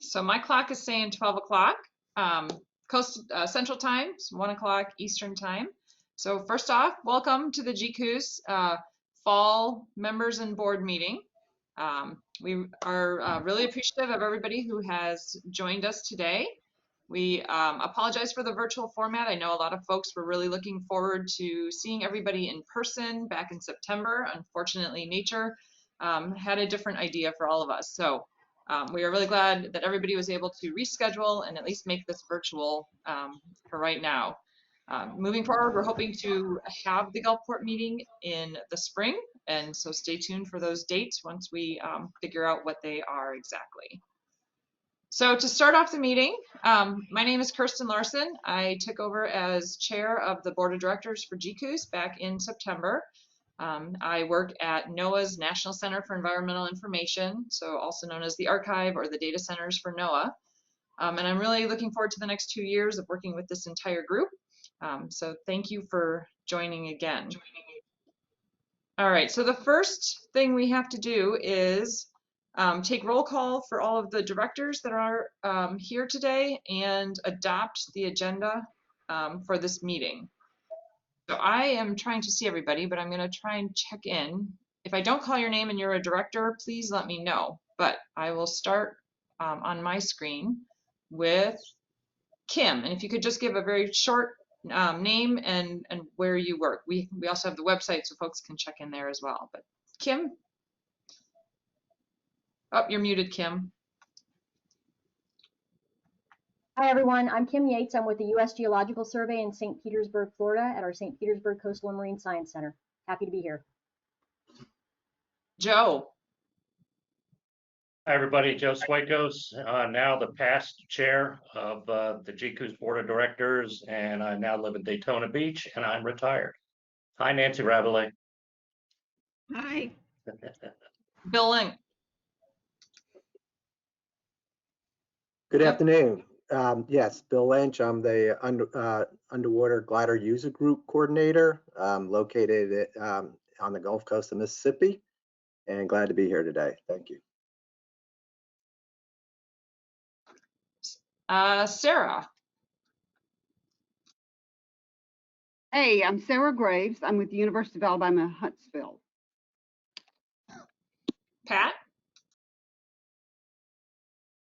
So my clock is saying 12 o'clock. Central Time, 1 o'clock Eastern Time. So first off, welcome to the GCOOS Fall Members and Board Meeting. We are really appreciative of everybody who has joined us today. We apologize for the virtual format. I know a lot of folks were really looking forward to seeing everybody in person back in September. Unfortunately, nature had a different idea for all of us. So we are really glad that everybody was able to reschedule and at least make this virtual for right now. Moving forward, we're hoping to have the Gulfport meeting in the spring, and so stay tuned for those dates once we figure out what they are exactly. So to start off the meeting, my name is Kirsten Larsen. I took over as chair of the board of directors for GCOOS back in September. I work at NOAA's National Center for Environmental Information, so also known as the Archive or the data centers for NOAA. And I'm really looking forward to the next 2 years of working with this entire group. So thank you for joining again. All right, so the first thing we have to do is take roll call for all of the directors that are here today and adopt the agenda for this meeting. So I am trying to see everybody, but I'm going to try and check in. If I don't call your name and you're a director, please let me know. But I will start on my screen with Kim. And if you could just give a very short name and where you work. We also have the website so folks can check in there as well. But Kim? Oh, you're muted, Kim. Hi, everyone. I'm Kim Yates. I'm with the U.S. Geological Survey in St. Petersburg, Florida at our St. Petersburg Coastal and Marine Science Center. Happy to be here. Joe. Hi, everybody. Joe Swakos, now the past chair of the GCOOS Board of Directors, and I now live in Daytona Beach, and I'm retired. Hi, Nancy Rabelais. Hi. Bill Link. Good afternoon. Yes, Bill Lynch. I'm the Underwater Glider User Group Coordinator, located on the Gulf Coast of Mississippi, and glad to be here today. Thank you. Sarah. Hey, I'm Sarah Graves. I'm with the University of Alabama, Huntsville. Pat.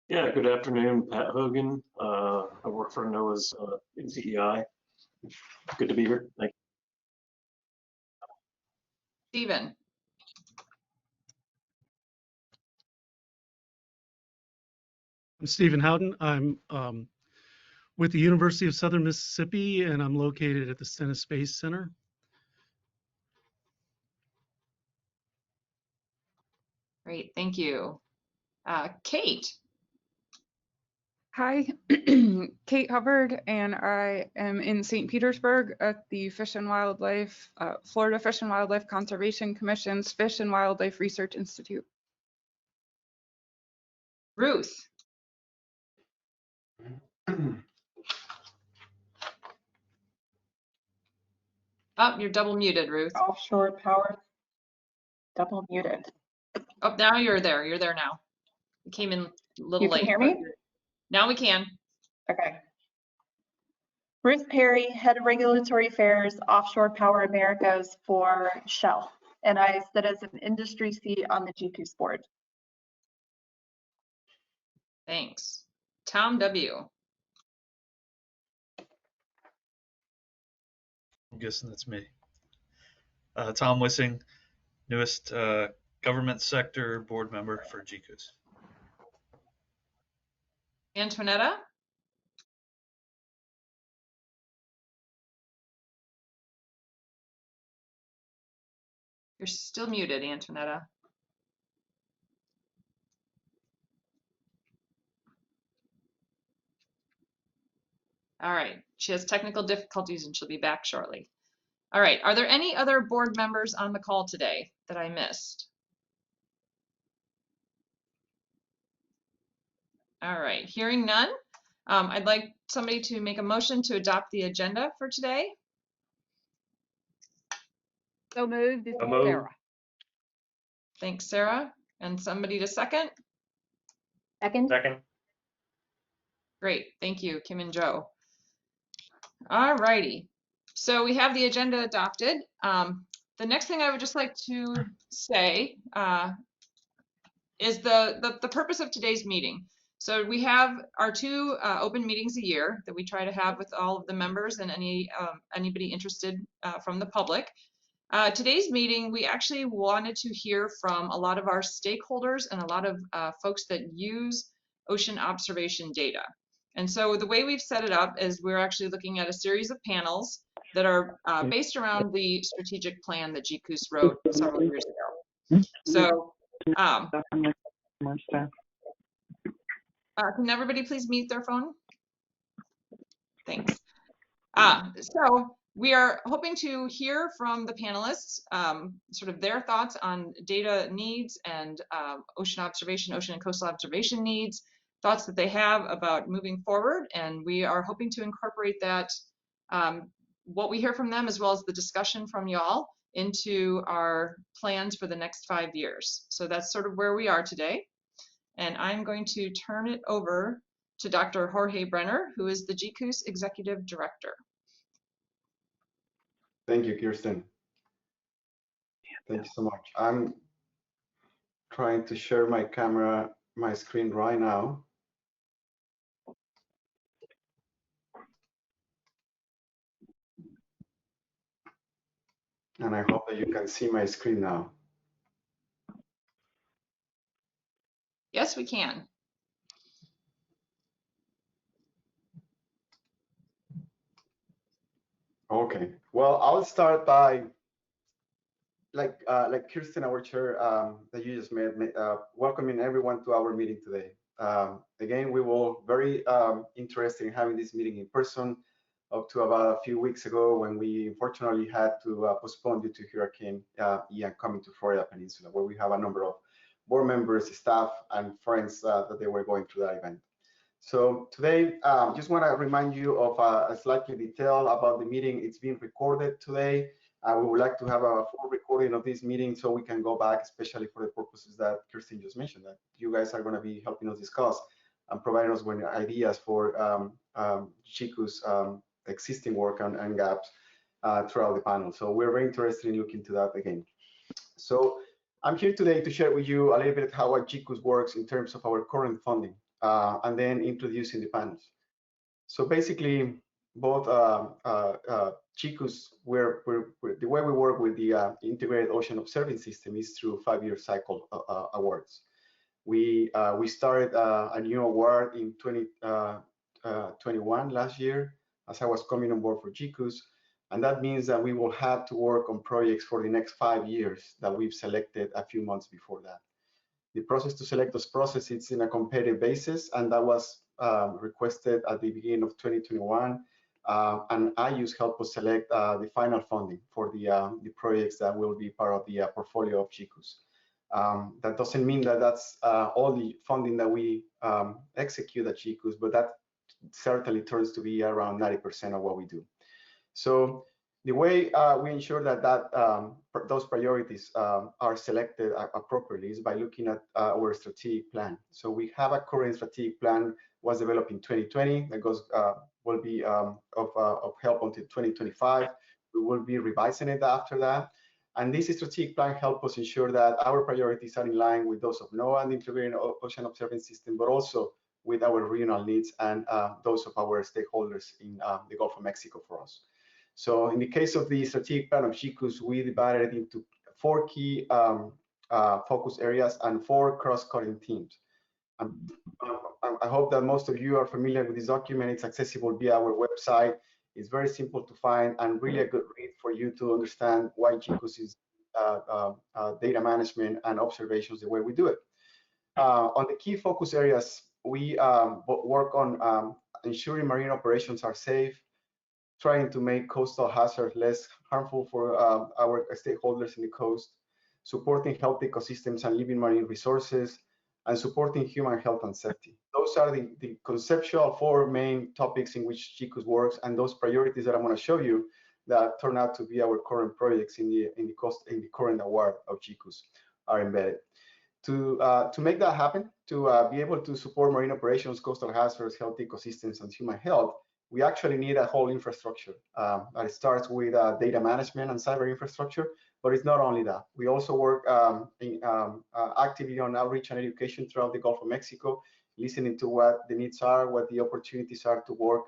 Yeah, good afternoon, Pat Hogan. I work for NOAA's NCEI. Good to be here. Thank you. Stephen. I'm Stephen Howden. I'm with the University of Southern Mississippi, and I'm located at the Stennis Space Center. Great, thank you. Kate. Hi, Kate Hubbard, and I am in St. Petersburg at the Fish and Wildlife, Florida Fish and Wildlife Conservation Commission's Fish and Wildlife Research Institute. Ruth. Oh, you're double muted, Ruth. Offshore power, double muted. Oh, now you're there. You're there now. You came in a little late. You can hear me? Now we can. Okay. Ruth Perry, Head of Regulatory Affairs, Offshore Power Americas for Shell, and I sit as an industry seat on the GCOOS board. Thanks. Tom W. I'm guessing that's me. Tom Wissing, newest government sector board member for GCOOS. Antonietta. You're still muted, Antonietta. All right, she has technical difficulties and she'll be back shortly. All right, are there any other board members on the call today that I missed? All right, hearing none, I'd like somebody to make a motion to adopt the agenda for today. So moved. This is moved. Sarah. Thanks, Sarah. And somebody to second? Second. Second. Great, thank you, Kim and Joe. All righty, so we have the agenda adopted. The next thing I would just like to say is the purpose of today's meeting. So we have our two open meetings a year that we try to have with all of the members and anybody interested from the public. Today's meeting, we actually wanted to hear from a lot of our stakeholders and a lot of folks that use ocean observation data. And so the way we've set it up is we're actually looking at a series of panels that are based around the strategic plan that GCOOS wrote several years ago. So can everybody please mute their phone? Thanks. So we are hoping to hear from the panelists, sort of their thoughts on data needs and ocean observation, ocean and coastal observation needs, thoughts that they have about moving forward. And we are hoping to incorporate that, what we hear from them, as well as the discussion from y'all, into our plans for the next 5 years. So that's sort of where we are today. And I'm going to turn it over to Dr. Jorge Brenner, who is the GCOOS Executive Director. Thank you, Kirsten. Thank you so much. I'm trying to share my screen right now. And I hope that you can see my screen now. Yes, we can. Okay. Well, I'll start by, like Kirsten, our chair, that you just met, welcoming everyone to our meeting today. Again, we were very interested in having this meeting in person up to about a few weeks ago, when we unfortunately had to postpone due to Hurricane Ian coming to Florida Peninsula, where we have a number of board members, staff, and friends that they were going through that event. So today, just want to remind you of a slightly detail about the meeting. It's being recorded today. We would like to have a full recording of this meeting so we can go back, especially for the purposes that Kirsten just mentioned, that you guys are going to be helping us discuss and providing us with ideas for GCOOS existing work and gaps throughout the panel. So we're very interested in looking into that again. So I'm here today to share with you a little bit how our GCOOS works in terms of our current funding, and then introducing the panels. So basically, both GCOOS, the way we work with the Integrated Ocean Observing System is through 5-year cycle awards. We started a new award in 2021 last year, as I was coming on board for GCOOS, and that means that we will have to work on projects for the next 5 years that we've selected a few months before that. The process to select those projects is in a competitive basis, and that was requested at the beginning of 2021. And IUS helped us select the final funding for the projects that will be part of the portfolio of GCOOS. That doesn't mean that that's all the funding that we execute at GCOOS, but that certainly turns to be around 90% of what we do. So the way we ensure that those priorities are selected appropriately is by looking at our strategic plan. So we have a current strategic plan, was developed in 2020, that will be of help until 2025. We will be revising it after that. And this strategic plan helps us ensure that our priorities are in line with those of NOAA and the Integrated Ocean Observing System, but also with our regional needs and those of our stakeholders in the Gulf of Mexico for us. So in the case of the strategic plan of GCOOS, we divided it into 4 key focus areas and 4 cross-cutting themes. I hope that most of you are familiar with this document. It's accessible via our website. It's very simple to find and really a good read for you to understand why GCOOS is data management and observations the way we do it. On the key focus areas, we work on ensuring marine operations are safe, trying to make coastal hazards less harmful for our stakeholders in the coast, supporting healthy ecosystems and living marine resources, and supporting human health and safety. Those are the conceptual 4 main topics in which GCOOS works, and those priorities that I'm going to show you that turn out to be our current projects in the current award of GCOOS are embedded. To make that happen, to be able to support marine operations, coastal hazards, health ecosystems, and human health, we actually need a whole infrastructure. It starts with data management and cyber infrastructure, but it's not only that. We also work actively on outreach and education throughout the Gulf of Mexico, listening to what the needs are, what the opportunities are to work,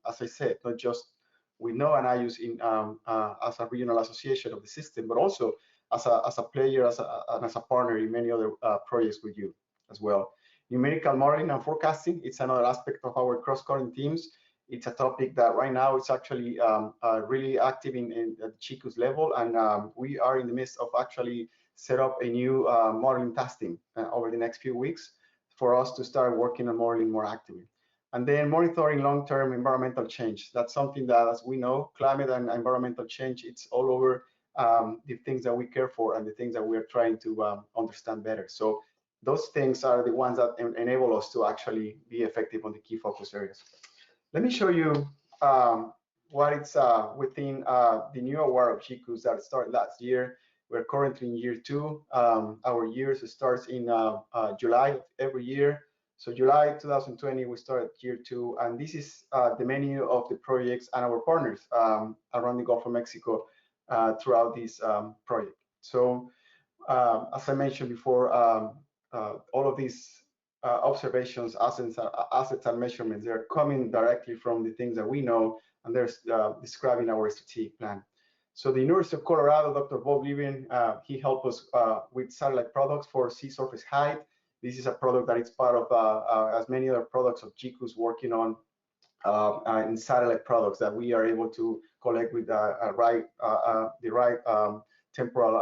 as I said, not just with NOAA and IUS as a regional association of the system, but also as a player, as a partner in many other projects with you as well. Numerical modeling and forecasting, it's another aspect of our cross-cutting teams. It's a topic that right now it's actually really active at the GCOOS level, and we are in the midst of actually set up a new modeling testing over the next few weeks for us to start working on modeling more actively. And then monitoring long-term environmental change. That's something that, as we know, climate and environmental change, it's all over the things that we care for and the things that we are trying to understand better. So those things are the ones that enable us to actually be effective on the key focus areas. Let me show you what it's within the new award of GCOOS that started last year. We're currently in year 2. Our years starts in July of every year. So July 2020, we started year 2, and this is the menu of the projects and our partners around the Gulf of Mexico throughout this project. So as I mentioned before, all of these observations, assets and measurements, they're coming directly from the things that we know, and they're describing our strategic plan. So the University of Colorado, Dr. Bob Levin, he helped us with satellite products for sea surface height. This is a product that is part of as many other products of GCOOS working on in satellite products that we are able to collect with the right temporal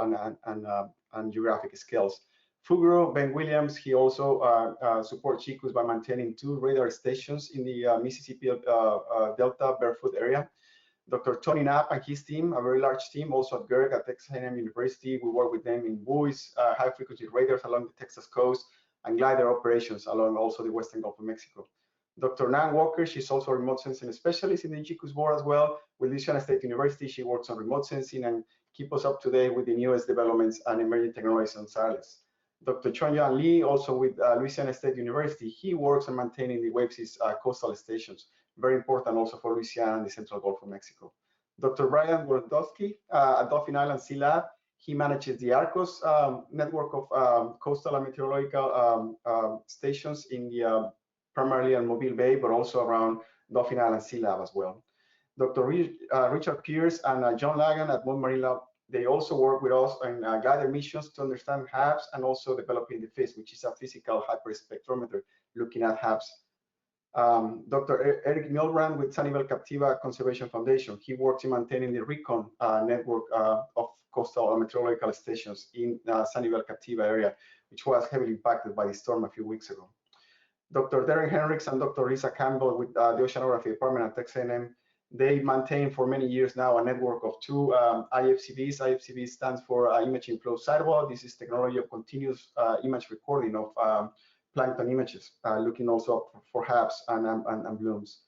and geographic scales. Fugro, Ben Williams, he also supports GCOOS by maintaining 2 radar stations in the Mississippi Delta Barefoot area. Dr. Tony Knapp and his team, a very large team, also at GERG at Texas A&M University. We work with them in buoys, high-frequency radars along the Texas coast, and glider operations along also the western Gulf of Mexico. Dr. Nan Walker, she's also a remote sensing specialist in the GCOOS board as well. With Louisiana State University, she works on remote sensing and keep us up to date with the newest developments and emerging technologies on satellites. Dr. Chongyang Lee, also with Louisiana State University, he works on maintaining the WAVES's coastal stations. Very important also for Louisiana and the central Gulf of Mexico. Dr. Brian Wordowski at Dauphin Island Sea Lab, he manages the ARCOS network of coastal and meteorological stations in the primarily on Mobile Bay, but also around Dauphin Island Sea Lab as well. Dr. Richard Pierce and John Lagan at Moon Marine Lab, they also work with us on glider missions to understand HABs and also developing the FIS, which is a physical hyperspectrometer looking at HABs. Dr. Eric Milbrand with Sanibel Captiva Conservation Foundation. He works in maintaining the recon network of coastal and meteorological stations in Sanibel Captiva area, which was heavily impacted by the storm a few weeks ago. Dr. Darren Henricks and Dr. Lisa Campbell with the Oceanography Department at Texas A&M, they maintain for many years now a network of 2 IFCVs. IFCV stands for Imaging Flow Sidewall. This is technology of continuous image recording of plankton images, looking also for HABs and blooms.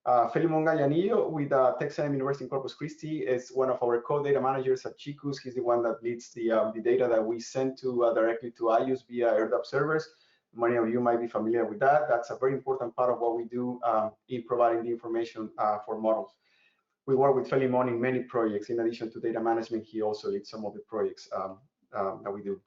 Felimon Gallanillo with Texas A&M University in Corpus Christi is one of our co-data managers at GCOOS. He's the one that leads the data that we send to directly to IUS via AirDub servers. Many of you might be familiar with that. That's a very important part of what we do in providing the information for models. We work with Felimon in many projects. In addition to data management, he also leads some of the projects that we do.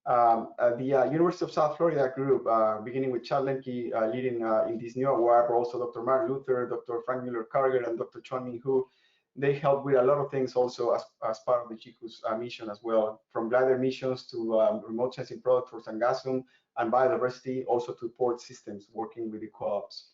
The University of South Florida group, beginning with Chad Lemke leading in this new award, but also Dr. Mark Luther, Dr. Frank Mueller-Carger, and Dr. Chuan Min Hu, they help with a lot of things also as part of the GCOOS mission as well, from glider missions to remote sensing products for Sangasum and biodiversity, also to port systems, working with the co-ops.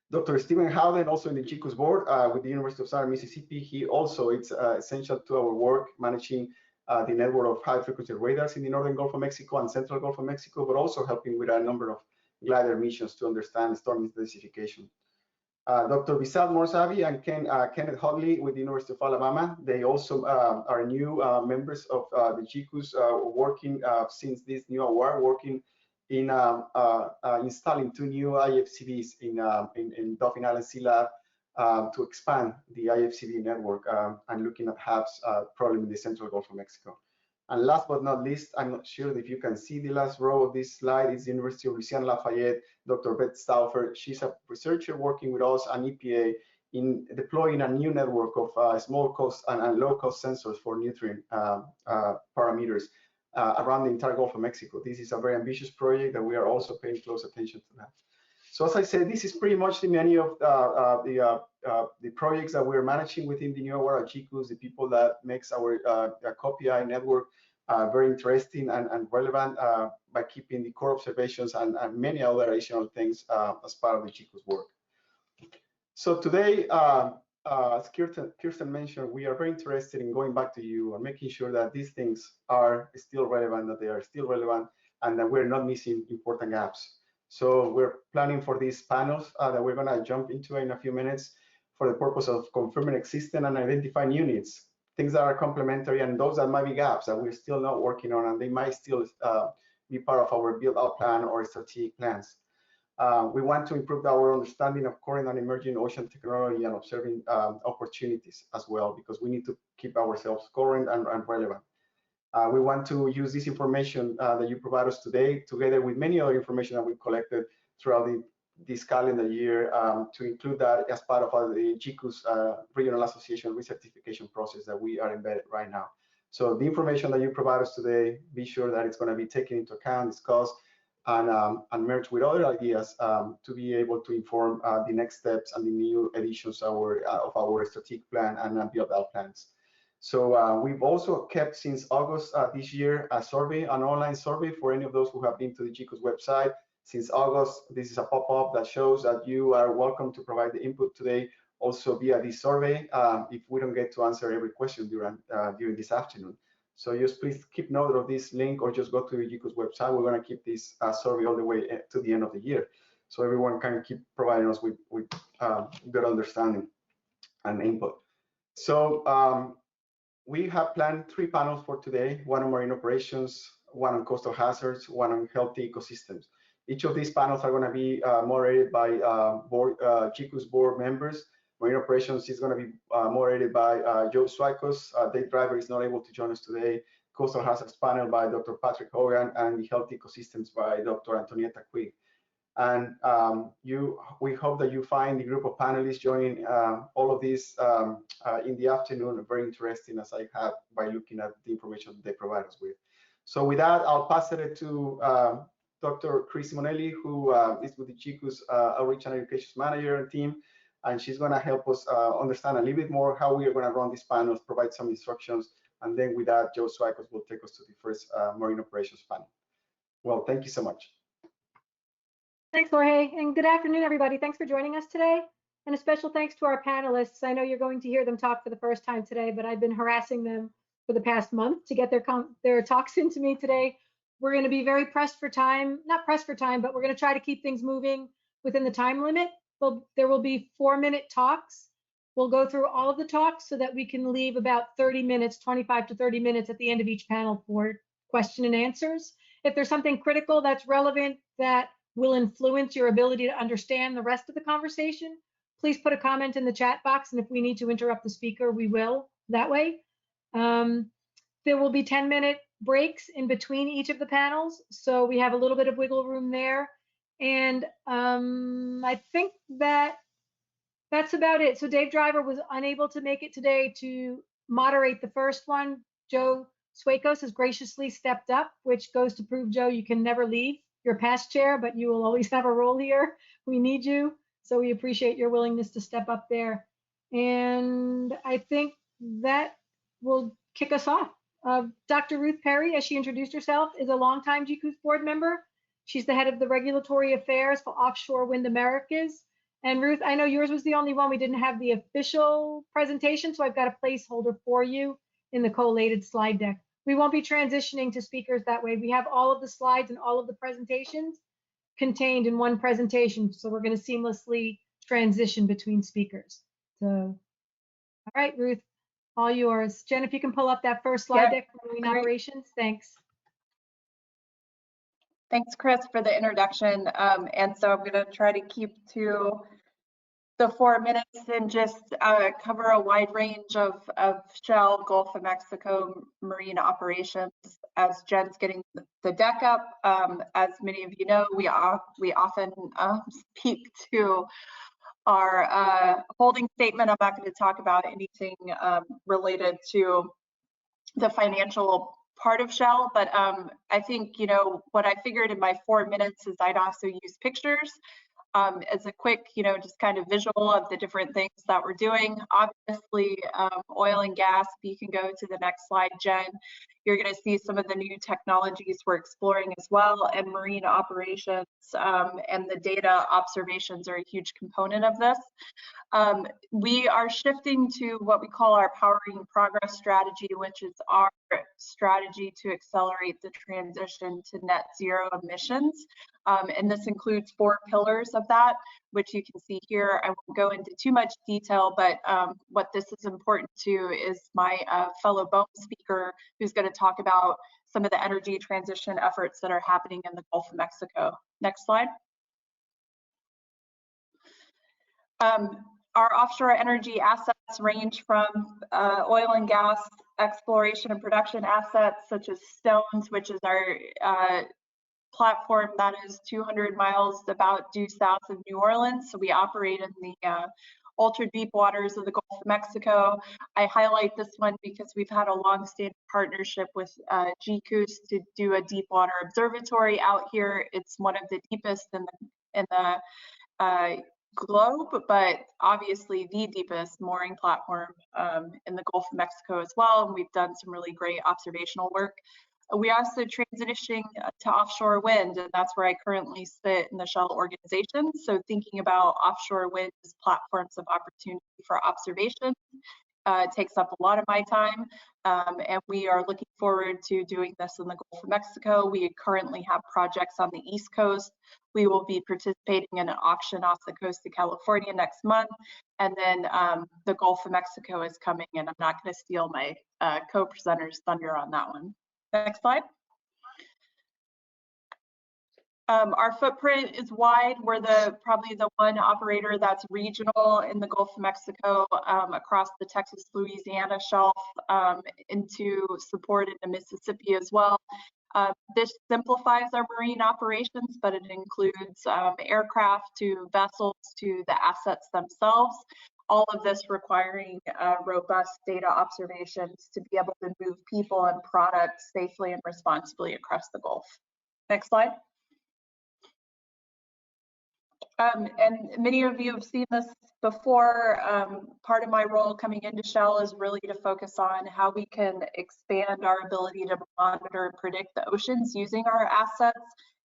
Dr. Stephen Howden, also in the GCOOS board with the University of Southern Mississippi, he also, it's essential to our work managing the network of high-frequency radars in the northern Gulf of Mexico and central Gulf of Mexico, but also helping with a number of glider missions to understand storm intensification. Dr. Vishal Morsavi and Kenneth Hodley with the University of Alabama, they also are new members of the GCOOS working since this new award, working in installing 2 new IFCVs in Dauphin Island Sea Lab to expand the IFCV network and looking at HABs problem in the central Gulf of Mexico. And last but not least, I'm not sure if you can see the last row of this slide, is the University of Louisiana Lafayette, Dr. Beth Stauffer. She's a researcher working with us and EPA in deploying a new network of small cost and low cost sensors for nutrient parameters around the entire Gulf of Mexico. This is a very ambitious project that we are also paying close attention to that. So as I said, this is pretty much the many of the projects that we're managing within the NOAA GCOOS, the people that makes our COPI network very interesting and relevant by keeping the core observations and many other additional things as part of the GCOOS work. So today, as Kirsten mentioned, we are very interested in going back to you and making sure that these things are still relevant, that they are still relevant, and that we're not missing important gaps. So we're planning for these panels that we're going to jump into in a few minutes for the purpose of confirming existing and identifying units, things that are complementary, and those that might be gaps that we're still not working on, and they might still be part of our build-out plan or strategic plans. We want to improve our understanding of current and emerging ocean technology and observing opportunities as well, because we need to keep ourselves current and relevant. We want to use this information that you provide us today, together with many other information that we've collected throughout this calendar year, to include that as part of the GCOOS Regional Association recertification process that we are embedded right now. So the information that you provide us today, be sure that it's going to be taken into account, discussed, and merged with other ideas to be able to inform the next steps and the new editions of our strategic plan and build-out plans. So we've also kept since August this year a survey, an online survey for any of those who have been to the GCOOS website. Since August, this is a pop-up that shows that you are welcome to provide the input today also via this survey if we don't get to answer every question during this afternoon. So just please keep note of this link or just go to the GCOOS website. We're going to keep this survey all the way to the end of the year, so everyone can keep providing us with good understanding and input. So we have planned 3 panels for today, one on marine operations, one on coastal hazards, one on healthy ecosystems. Each of these panels are going to be moderated by GCOOS board members. Marine operations is going to be moderated by Joe Swikos. Dave Driver is not able to join us today. Coastal hazards panel by Dr. Patrick Hogan, and the healthy ecosystems by Dr. Antonietta Quigg. And we hope that you find the group of panelists joining all of these in the afternoon very interesting, as I have by looking at the information that they provide us with. So with that, I'll pass it to Dr. Chris Monelli, who is with the GCOOS Outreach and Education Manager and team, and she's going to help us understand a little bit more how we are going to run these panels, provide some instructions, and then with that, Joe Swikos will take us to the first marine operations panel. Well, thank you so much. Thanks, Jorge, and good afternoon, everybody. Thanks for joining us today. And a special thanks to our panelists. I know you're going to hear them talk for the first time today, but I've been harassing them for the past month to get their talks into me today. We're going to be very pressed for time, not pressed for time, but we're going to try to keep things moving within the time limit. There will be 4-minute talks. We'll go through all of the talks so that we can leave about 30 minutes, 25 to 30 minutes at the end of each panel for question and answers. If there's something critical that's relevant that will influence your ability to understand the rest of the conversation, please put a comment in the chat box, and if we need to interrupt the speaker, we will that way. There will be 10-minute breaks in between each of the panels, so we have a little bit of wiggle room there. And I think that's about it. So Dave Driver was unable to make it today to moderate the first one. Joe Swikos has graciously stepped up, which goes to prove, Joe, you can never leave your past chair, but you will always have a role here. We need you, so we appreciate your willingness to step up there. And I think that will kick us off. Dr. Ruth Perry, as she introduced herself, is a longtime GCOOS board member. She's the head of the regulatory affairs for Offshore Wind Americas. And Ruth, I know yours was the only one we didn't have the official presentation, so I've got a placeholder for you in the collated slide deck. We won't be transitioning to speakers that way. We have all of the slides and all of the presentations contained in one presentation, so we're going to seamlessly transition between speakers. So, all right, Ruth, all yours. Jen, if you can pull up that first slide deck for marine operations, thanks. Thanks, Chris, for the introduction. And so I'm going to try to keep to the 4 minutes and just cover a wide range of Shell, Gulf of Mexico marine operations. As Jen's getting the deck up, as many of you know, we often speak to our holding statement. I'm not going to talk about anything related to the financial part of Shell, but I think, you know, what I figured in my 4 minutes is I'd also use pictures as a quick, you know, just kind of visual of the different things that we're doing. Obviously, oil and gas, if you can go to the next slide, Jen, you're going to see some of the new technologies we're exploring as well, and marine operations and the data observations are a huge component of this. We are shifting to what we call our Powering Progress strategy, which is our strategy to accelerate the transition to net zero emissions. And this includes 4 pillars of that, which you can see here. I won't go into too much detail, but what this is important to is my fellow BOEM speaker, who's going to talk about some of the energy transition efforts that are happening in the Gulf of Mexico. Next slide. Our offshore energy assets range from oil and gas exploration and production assets, such as Stones, which is our platform that is 200 miles about due south of New Orleans. So we operate in the ultra deep waters of the Gulf of Mexico. I highlight this one because we've had a long-standing partnership with GCOOS to do a deep water observatory out here. It's one of the deepest in the globe, but obviously the deepest mooring platform in the Gulf of Mexico as well. And we've done some really great observational work. We are also transitioning to offshore wind, and that's where I currently sit in the Shell organization. So thinking about offshore wind as platforms of opportunity for observation takes up a lot of my time, and we are looking forward to doing this in the Gulf of Mexico. We currently have projects on the East Coast. We will be participating in an auction off the coast of California next month, and then the Gulf of Mexico is coming, and I'm not going to steal my co-presenter's thunder on that one. Next slide. Our footprint is wide. We're probably the one operator that's regional in the Gulf of Mexico, across the Texas-Louisiana shelf, into support in the Mississippi as well. This simplifies our marine operations, but it includes aircraft to vessels to the assets themselves. All of this requiring robust data observations to be able to move people and products safely and responsibly across the Gulf. Next slide. And many of you have seen this before. Part of my role coming into Shell is really to focus on how we can expand our ability to monitor and predict the oceans using our assets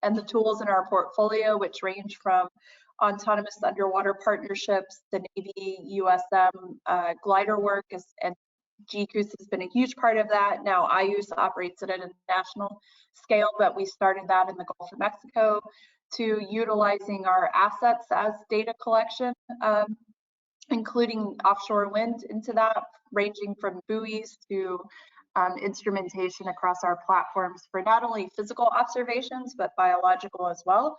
and the tools in our portfolio, which range from autonomous underwater partnerships, the Navy, USM glider work, and GCOOS has been a huge part of that. Now IUS operates it at a national scale, but we started that in the Gulf of Mexico, to utilizing our assets as data collection, including offshore wind into that, ranging from buoys to instrumentation across our platforms for not only physical observations, but biological as well,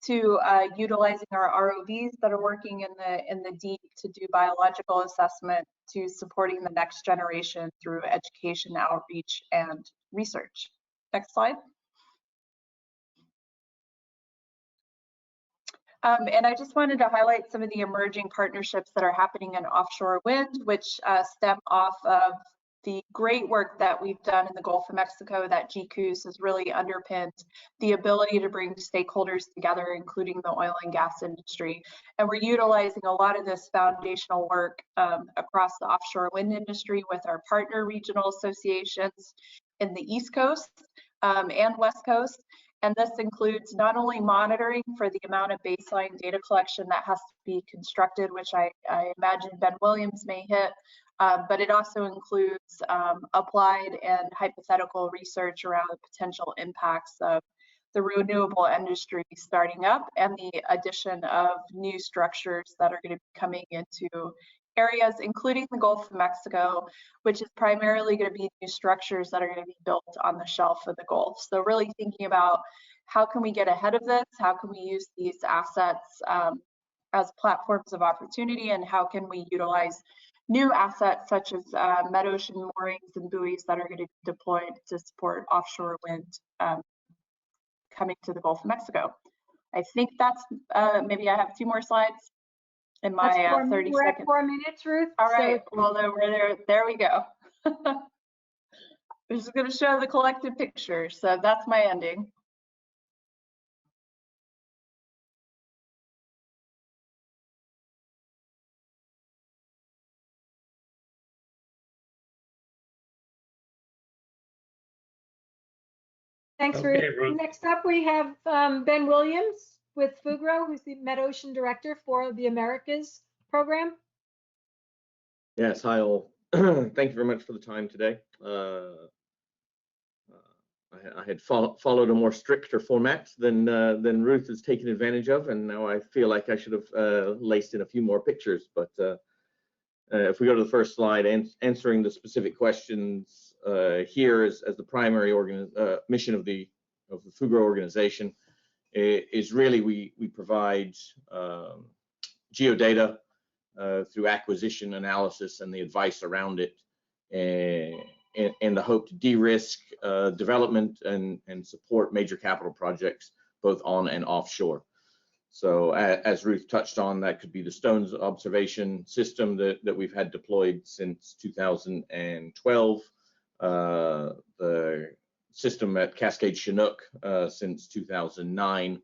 to utilizing our ROVs that are working in the deep to do biological assessment, to supporting the next generation through education, outreach, and research. Next slide. And I just wanted to highlight some of the emerging partnerships that are happening in offshore wind, which stem off of the great work that we've done in the Gulf of Mexico that GCOOS has really underpinned the ability to bring stakeholders together, including the oil and gas industry. And we're utilizing a lot of this foundational work across the offshore wind industry with our partner regional associations in the East Coast and West Coast. And this includes not only monitoring for the amount of baseline data collection that has to be constructed, which I imagine Ben Williams may hit, but it also includes applied and hypothetical research around the potential impacts of the renewable industry starting up and the addition of new structures that are going to be coming into areas, including the Gulf of Mexico, which is primarily going to be new structures that are going to be built on the shelf of the Gulf. So really thinking about how can we get ahead of this? How can we use these assets as platforms of opportunity, and how can we utilize new assets such as Metocean moorings and buoys that are going to be deployed to support offshore wind coming to the Gulf of Mexico. I think that's, maybe I have 2 more slides in my 30 we're seconds. at 4 minutes, Ruth. All right, So well, then we're there we go. We're just going to show the collective picture. So that's my ending. thanks, Okay, Ruth. Ruth. Next up, we have Ben Williams with Fugro, who's the Metocean Director for the Americas program. Yes, hi all. Thank you very much for the time today. I had followed a more stricter format than Ruth has taken advantage of, and now I feel like I should have laced in a few more pictures. But if we go to the first slide, answering the specific questions here as the primary mission of the Fugro organization is really we provide geodata through acquisition analysis and the advice around it, in the hope to de-risk development and support major capital projects both on and offshore. So as Ruth touched on, that could be the Stones observation system that we've had deployed since 2012, the system at Cascade Chinook since 2009,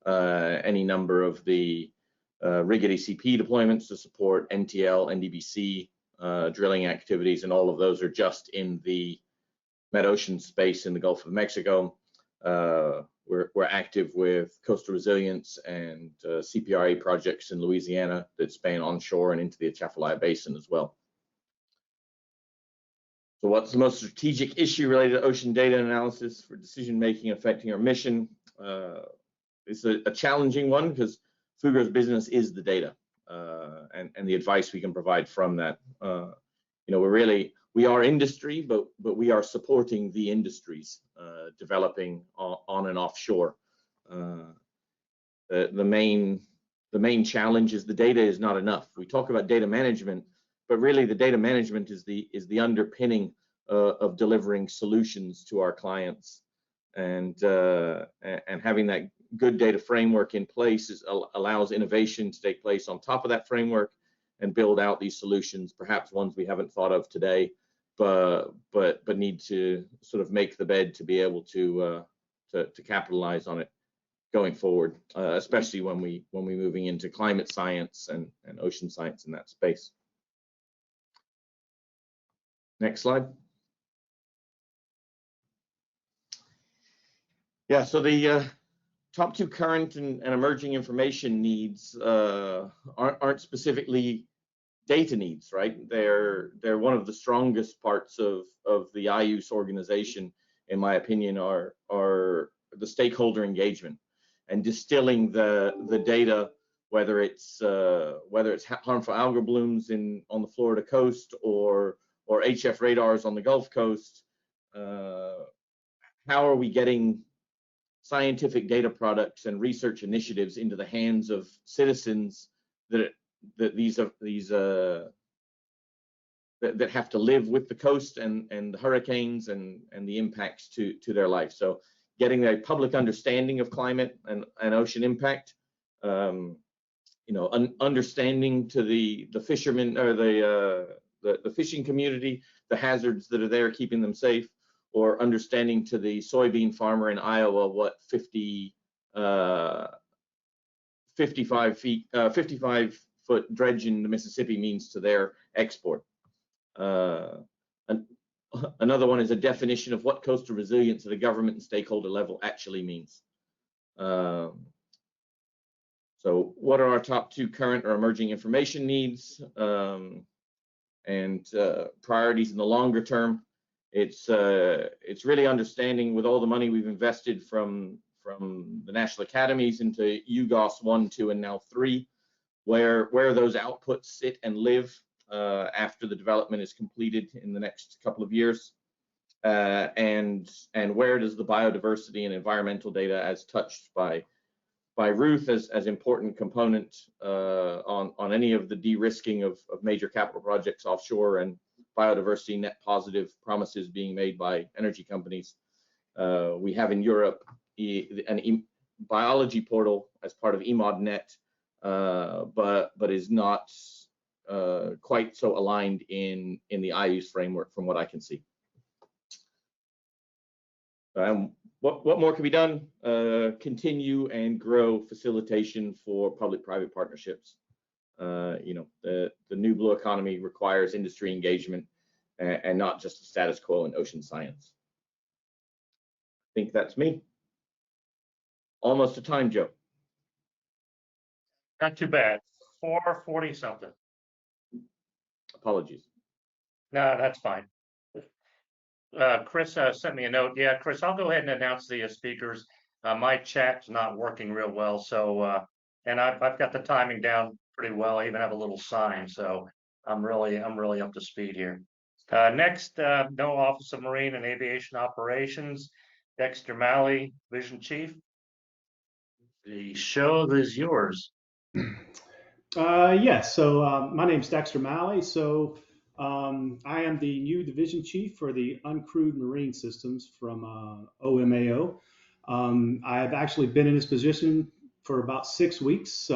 any number of the rigged ACP deployments to support NTL, NDBC drilling activities, and all of those are just in the Metocean space in the Gulf of Mexico. We're active with coastal resilience and CPRA projects in Louisiana that span onshore and into the Atchafalaya Basin as well. So what's the most strategic issue related to ocean data analysis for decision making affecting our mission? It's a challenging one because Fugro's business is the data and the advice we can provide from that. We are industry, but we are supporting the industries developing on and offshore. The main challenge is the data is not enough. We talk about data management, but really the data management is the underpinning of delivering solutions to our clients, and having that good data framework in place allows innovation to take place on top of that framework and build out these solutions, perhaps ones we haven't thought of today, but need to sort of make the bed to be able to capitalize on it going forward, especially when we're moving into climate science and ocean science in that space. Next slide. Yeah, so the top 2 current and emerging information needs aren't specifically data needs, right? They're one of the strongest parts of the IUS organization, in my opinion, are the stakeholder engagement and distilling the data, whether it's harmful algal blooms on the Florida coast or HF radars on the Gulf Coast. How are we getting scientific data products and research initiatives into the hands of citizens that have to live with the coast and the hurricanes and the impacts to their life? So getting a public understanding of climate and ocean impact, understanding to the fishermen or the fishing community, the hazards that are there, keeping them safe, or understanding to the soybean farmer in Iowa what 55-foot dredge in the Mississippi means to their export. Another one is a definition of what coastal resilience at a government and stakeholder level actually means. So what are our top 2 current or emerging information needs and priorities in the longer term? It's really understanding, with all the money we've invested from the national academies into UGOS 1, 2, and now 3, where those outputs sit and live after the development is completed in the next couple of years, and where does the biodiversity and environmental data, as touched by by Ruth as important component on any of the de-risking of major capital projects offshore and biodiversity net positive promises being made by energy companies. We have in Europe an biology portal as part of EMODnet, but is not quite so aligned in the IU's framework from what I can see. What more can be done? Continue and grow facilitation for public-private partnerships. The new blue economy requires industry engagement and not just the status quo in ocean science. I think that's me. Almost to time, Joe. Not too bad. 4:40 something. Apologies. No, that's fine. Chris sent me a note. Yeah, Chris, I'll go ahead and announce the speakers. My chat's not working real well, so and I've got the timing down pretty well. I even have a little sign, so I'm really up to speed here. Next, NOAA Office of Marine and Aviation Operations, Dexter Malley, Division Chief. The show is yours. Yes, so my name's Dexter Malley. So I am the new division chief for the uncrewed marine systems from OMAO. I have actually been in this position for about 6 weeks.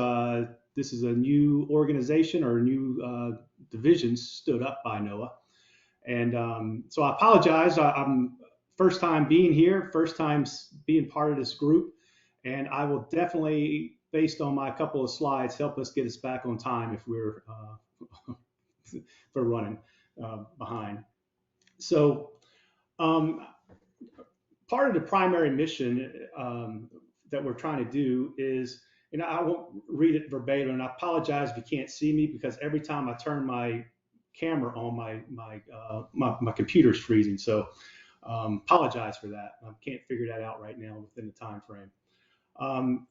This is a new organization or a new division stood up by NOAA. And so I apologize. I'm first time being here, first time being part of this group. And I will definitely, based on my couple of slides, help us get us back on time if we're running behind. So part of the primary mission that we're trying to do is, I won't read it verbatim, and I apologize if you can't see me because every time I turn my camera on, my computer's freezing. So apologize for that. I can't figure that out right now within the time frame.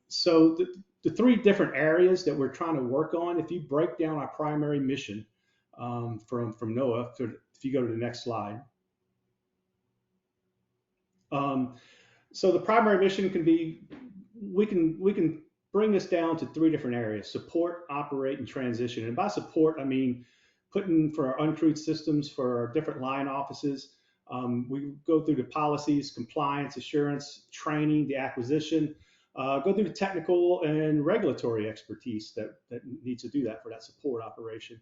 So the three different areas that we're trying to work on, if you break down our primary mission from NOAA, if you go to the next slide. So the primary mission can be, we can bring this down to three different areas: support, operate, and transition. And by support, I mean putting for our uncrewed systems for our different line offices. We go through the policies, compliance, assurance, training, the acquisition, go through the technical and regulatory expertise that needs to do that for that support operation.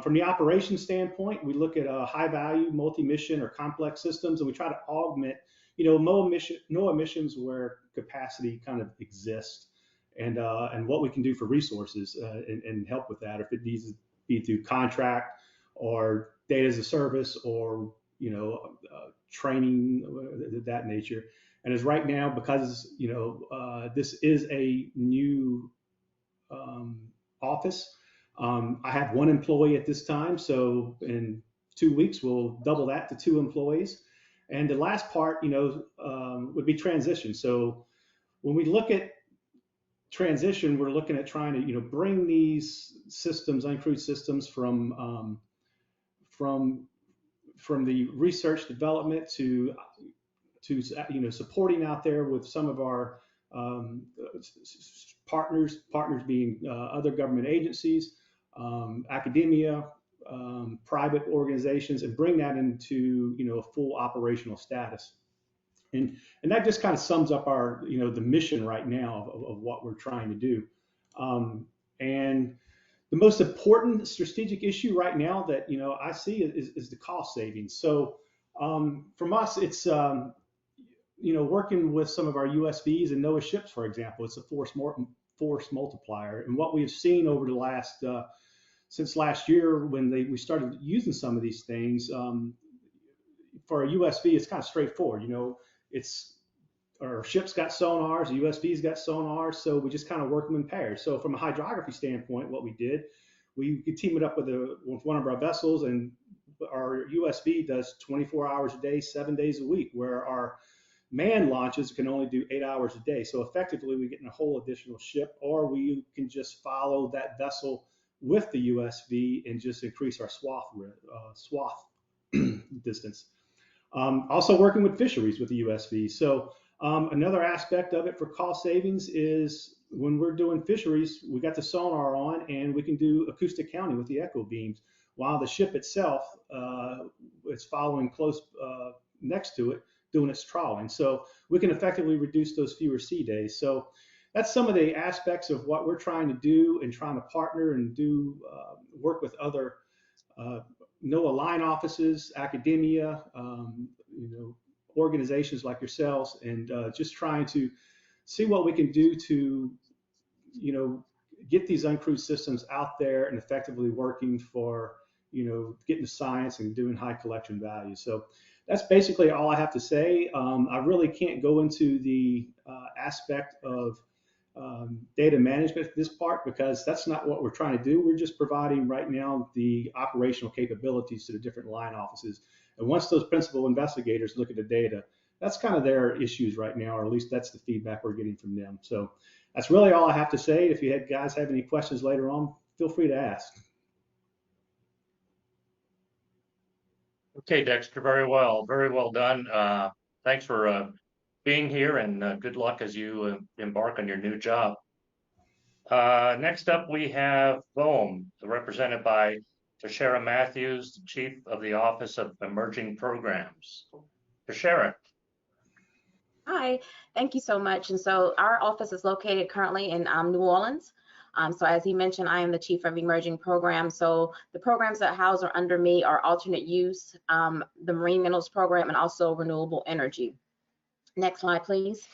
From the operation standpoint, we look at high value, multi-mission or complex systems, and we try to augment, NOAA missions where capacity kind of exists, and what we can do for resources and help with that, if it needs to be through contract or data as a service or training of that nature. And as right now, because this is a new office, I have one employee at this time. So in 2 weeks, we'll double that to 2 employees. And the last part, would be transition. So when we look at transition, we're looking at trying to, bring these systems, uncrewed systems, from the research development to supporting out there with some of our partners being other government agencies, academia, private organizations, and bring that into a full operational status. And that just kind of sums up our the mission right now of what we're trying to do. And the most important strategic issue right now that I see is the cost savings. So from us, it's working with some of our USVs and NOAA ships, for example. It's a force multiplier. And what we've seen over the last since last year, when we started using some of these things, for a USV, it's kind of straightforward. Our ships got sonars, the USVs got sonars, so we just kind of work them in pairs. So from a hydrography standpoint, what we did, we could team it up with one of our vessels, and our USV does 24 hours a day, 7 days a week, where our manned launches can only do 8 hours a day. So effectively, we get in a whole additional ship, or we can just follow that vessel with the USV and just increase our swath distance. Also working with fisheries with the USV. So another aspect of it for cost savings is when we're doing fisheries, we got the sonar on and we can do acoustic counting with the echo beams, while the ship itself is following close next to it, doing its trawling. So we can effectively reduce those fewer sea days. So that's some of the aspects of what we're trying to do and trying to partner and do work with other NOAA line offices, academia, organizations like yourselves, and just trying to see what we can do to, get these uncrewed systems out there and effectively working for, getting the science and doing high collection value. So that's basically all I have to say. I really can't go into the aspect of data management for this part, because that's not what we're trying to do. We're just providing right now the operational capabilities to the different line offices. And once those principal investigators look at the data, that's kind of their issues right now, or at least that's the feedback we're getting from them. So that's really all I have to say. If you guys have any questions later on, feel free to ask. Okay, Dexter, very well done. Thanks for being here, and good luck as you embark on your new job. Next up, we have BOEM, represented by Tashara Matthews, Chief of the Office of Emerging Programs. Tashara. Hi, thank you so much. And so our office is located currently in New Orleans. So as he mentioned, I am the Chief of Emerging Programs. So the programs that house are under me are alternate use, the Marine Minerals Program, and also renewable energy. Next slide, please.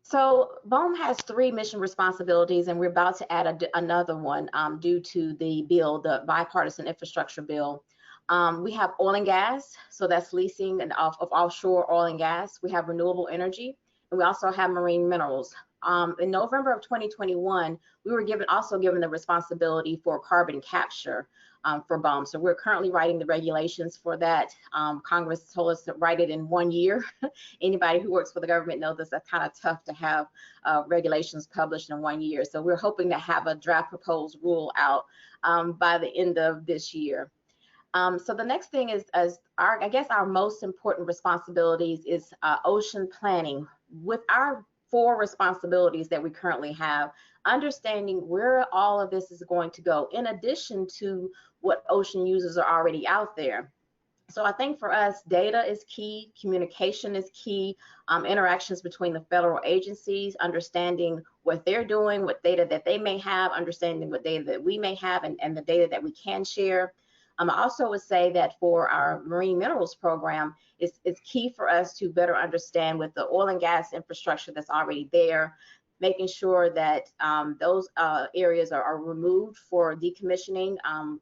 So BOEM has 3 mission responsibilities, and we're about to add another one due to the bill, the bipartisan infrastructure bill. We have oil and gas, so that's leasing of offshore oil and gas. We have renewable energy, and we also have marine minerals. In November of 2021, we were also given the responsibility for carbon capture for BOEM. So we're currently writing the regulations for that. Congress told us to write it in 1 year. Anybody who works for the government knows that's kind of tough to have regulations published in 1 year. So we're hoping to have a draft proposed rule out by the end of this year. So the next thing is, I guess our most important responsibilities is ocean planning. With our 4 responsibilities that we currently have, understanding where all of this is going to go, in addition to what ocean users are already out there. So I think for us, data is key, communication is key, interactions between the federal agencies, understanding what they're doing, what data that they may have, understanding what data that we may have, and the data that we can share. I also would say that for our marine minerals program, it's key for us to better understand with the oil and gas infrastructure that's already there, making sure that those areas are removed for decommissioning,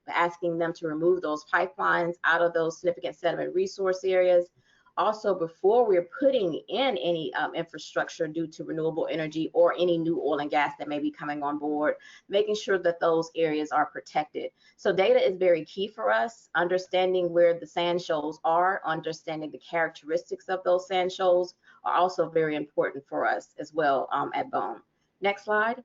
asking them to remove those pipelines out of those significant sediment resource areas. Also, before we're putting in any infrastructure due to renewable energy or any new oil and gas that may be coming on board, making sure that those areas are protected. So data is very key for us. Understanding where the sand shoals are, understanding the characteristics of those sand shoals are also very important for us as well at BOEM. Next slide.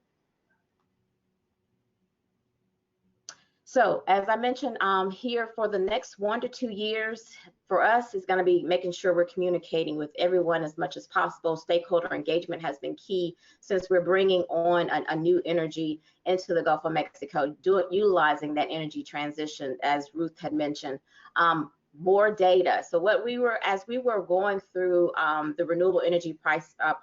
So as I mentioned here, for the next 1 to 2 years, for us, is going to be making sure we're communicating with everyone as much as possible. Stakeholder engagement has been key since we're bringing on a new energy into the Gulf of Mexico, utilizing that energy transition, as Ruth had mentioned. More data. So as we were going through the renewable energy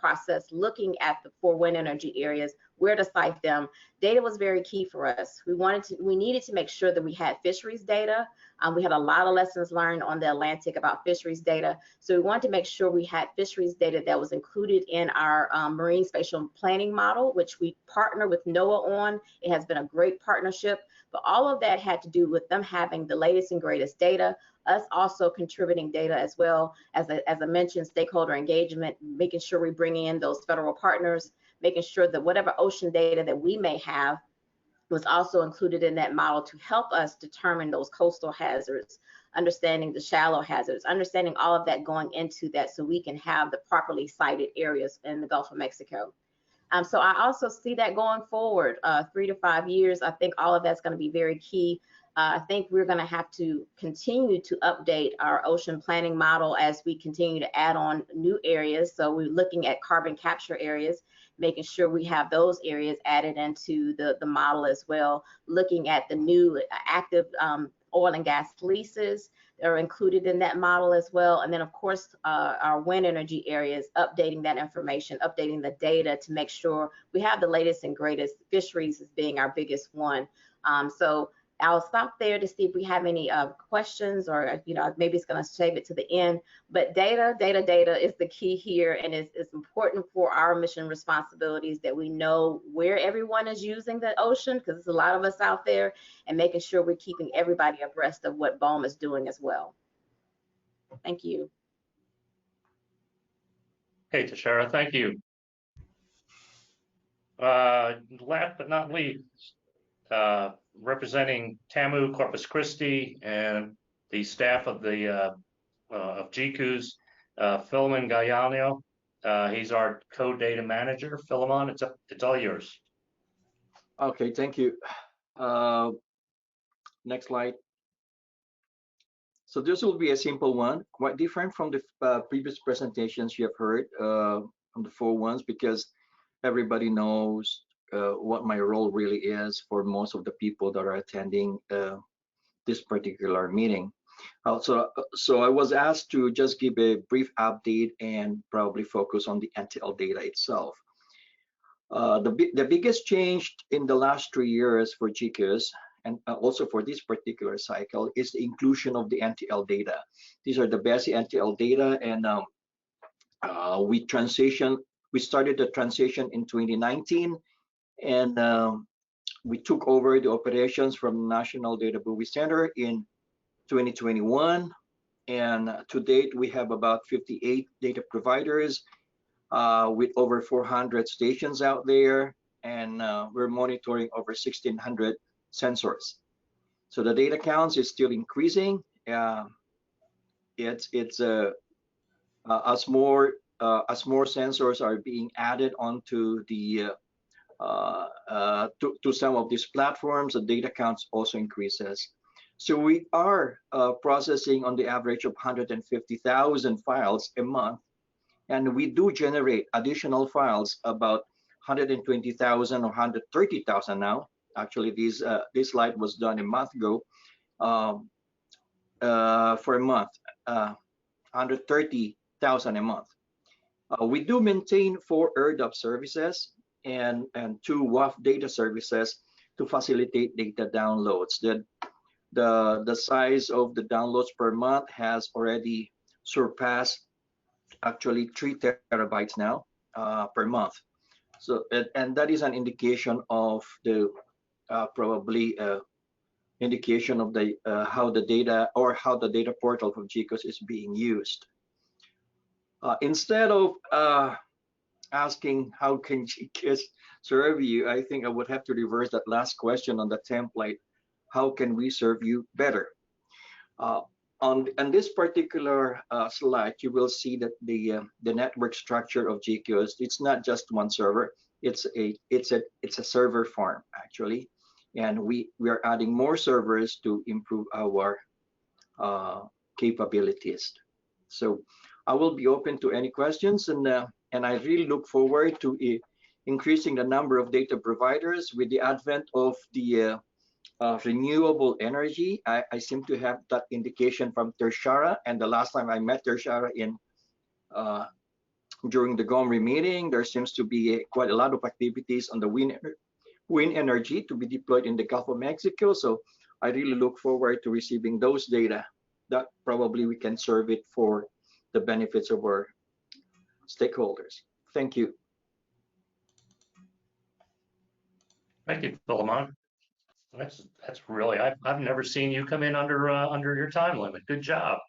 process, looking at the 4 wind energy areas, where to site them, data was very key for us. We needed to make sure that we had fisheries data. We had a lot of lessons learned on the Atlantic about fisheries data. So we wanted to make sure we had fisheries data that was included in our marine spatial planning model, which we partner with NOAA on. It has been a great partnership, but all of that had to do with them having the latest and greatest data, us also contributing data as well. As I mentioned, stakeholder engagement, making sure we bring in those federal partners, making sure that whatever ocean data that we may have was also included in that model to help us determine those coastal hazards, understanding the shallow hazards, understanding all of that going into that so we can have the properly sited areas in the Gulf of Mexico. So I also see that going forward 3 to 5 years. I think all of that's going to be very key. I think we're going to have to continue to update our ocean planning model as we continue to add on new areas. So we're looking at carbon capture areas, making sure we have those areas added into the model as well, looking at the new active oil and gas leases that are included in that model as well. And then of course, our wind energy areas, updating that information, updating the data to make sure we have the latest and greatest, fisheries as being our biggest one. So I'll stop there to see if we have any questions, or maybe it's going to save it to the end. But data is the key here, and it's important for our mission responsibilities that we know where everyone is using the ocean, because there's a lot of us out there, and making sure we're keeping everybody abreast of what BOEM is doing as well. Thank you. Hey, Tashara, thank you. Last but not least, representing TAMU, Corpus Christi, and the staff of the of GCOOS, Philemon Galliano. He's our co-data manager. Philemon, it's all yours. Okay, thank you. Next slide. So this will be a simple one, quite different from the previous presentations you have heard from the 4 ones, because everybody knows what my role really is for most of the people that are attending this particular meeting. So I was asked to just give a brief update and probably focus on the NTL data itself. The biggest change in the last 3 years for GCOOS, and also for this particular cycle, is the inclusion of the NTL data. These are the best NTL data, and we started the transition in 2019, and we took over the operations from National Data Buoy Center in 2021, and to date we have about 58 data providers with over 400 stations out there, and we're monitoring over 1,600 sensors. So the data counts is still increasing. As more sensors are being added onto the to some of these platforms, the data counts also increases. So we are processing on the average of 150,000 files a month, and we do generate additional files about 120,000 or 130,000 now. Actually, this slide was done a month ago. For a month, 130,000 a month. We do maintain 4 ERDAP services and 2 WAF data services to facilitate data downloads. The size of the downloads per month has already surpassed actually 3 terabytes now per month. So and that is an indication of the probably indication of the how the data portal from GCOOS is being used. Instead of asking how can GCOOS serve you, I think I would have to reverse that last question on the template. How can we serve you better? On this particular slide, you will see that the network structure of GCOOS, it's not just one server. It's a server farm actually, and we are adding more servers to improve our capabilities. So I will be open to any questions, and I really look forward to increasing the number of data providers with the advent of the renewable energy. I seem to have that indication from Tershara, and the last time I met Tershara during the GOMRI meeting, there seems to be quite a lot of activities on the wind energy to be deployed in the Gulf of Mexico. So I really look forward to receiving those data that probably we can serve it for the benefits of our stakeholders. Thank you. Thank you, Philemon. That's really, I've never seen you come in under your time limit. Good job.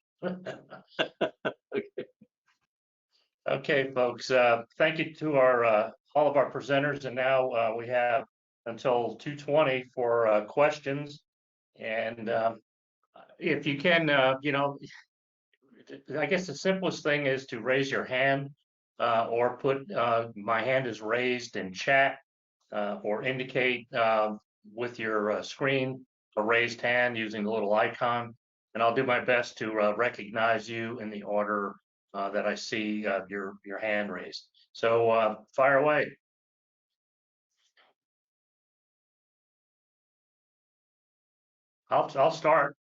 Okay, folks. Thank you to all of our presenters, and now we have until 2:20 for questions. And if you can, I guess the simplest thing is to raise your hand or put my hand is raised in chat or indicate with your screen a raised hand using the little icon, and I'll do my best to recognize you in the order that I see your hand raised. So fire away. I'll start.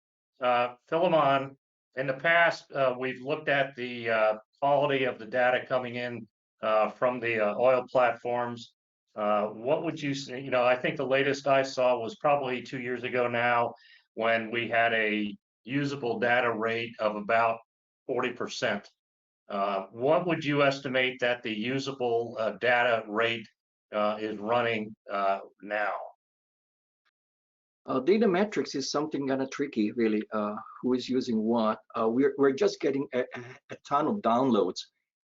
Philemon, in the past, we've looked at the quality of the data coming in from the oil platforms. What would you say? I think the latest I saw was probably 2 years ago now, when we had a usable data rate of about 40%. What would you estimate that the usable data rate is running now? Data metrics is something kind of tricky, really. Who is using what? We're just getting a ton of downloads,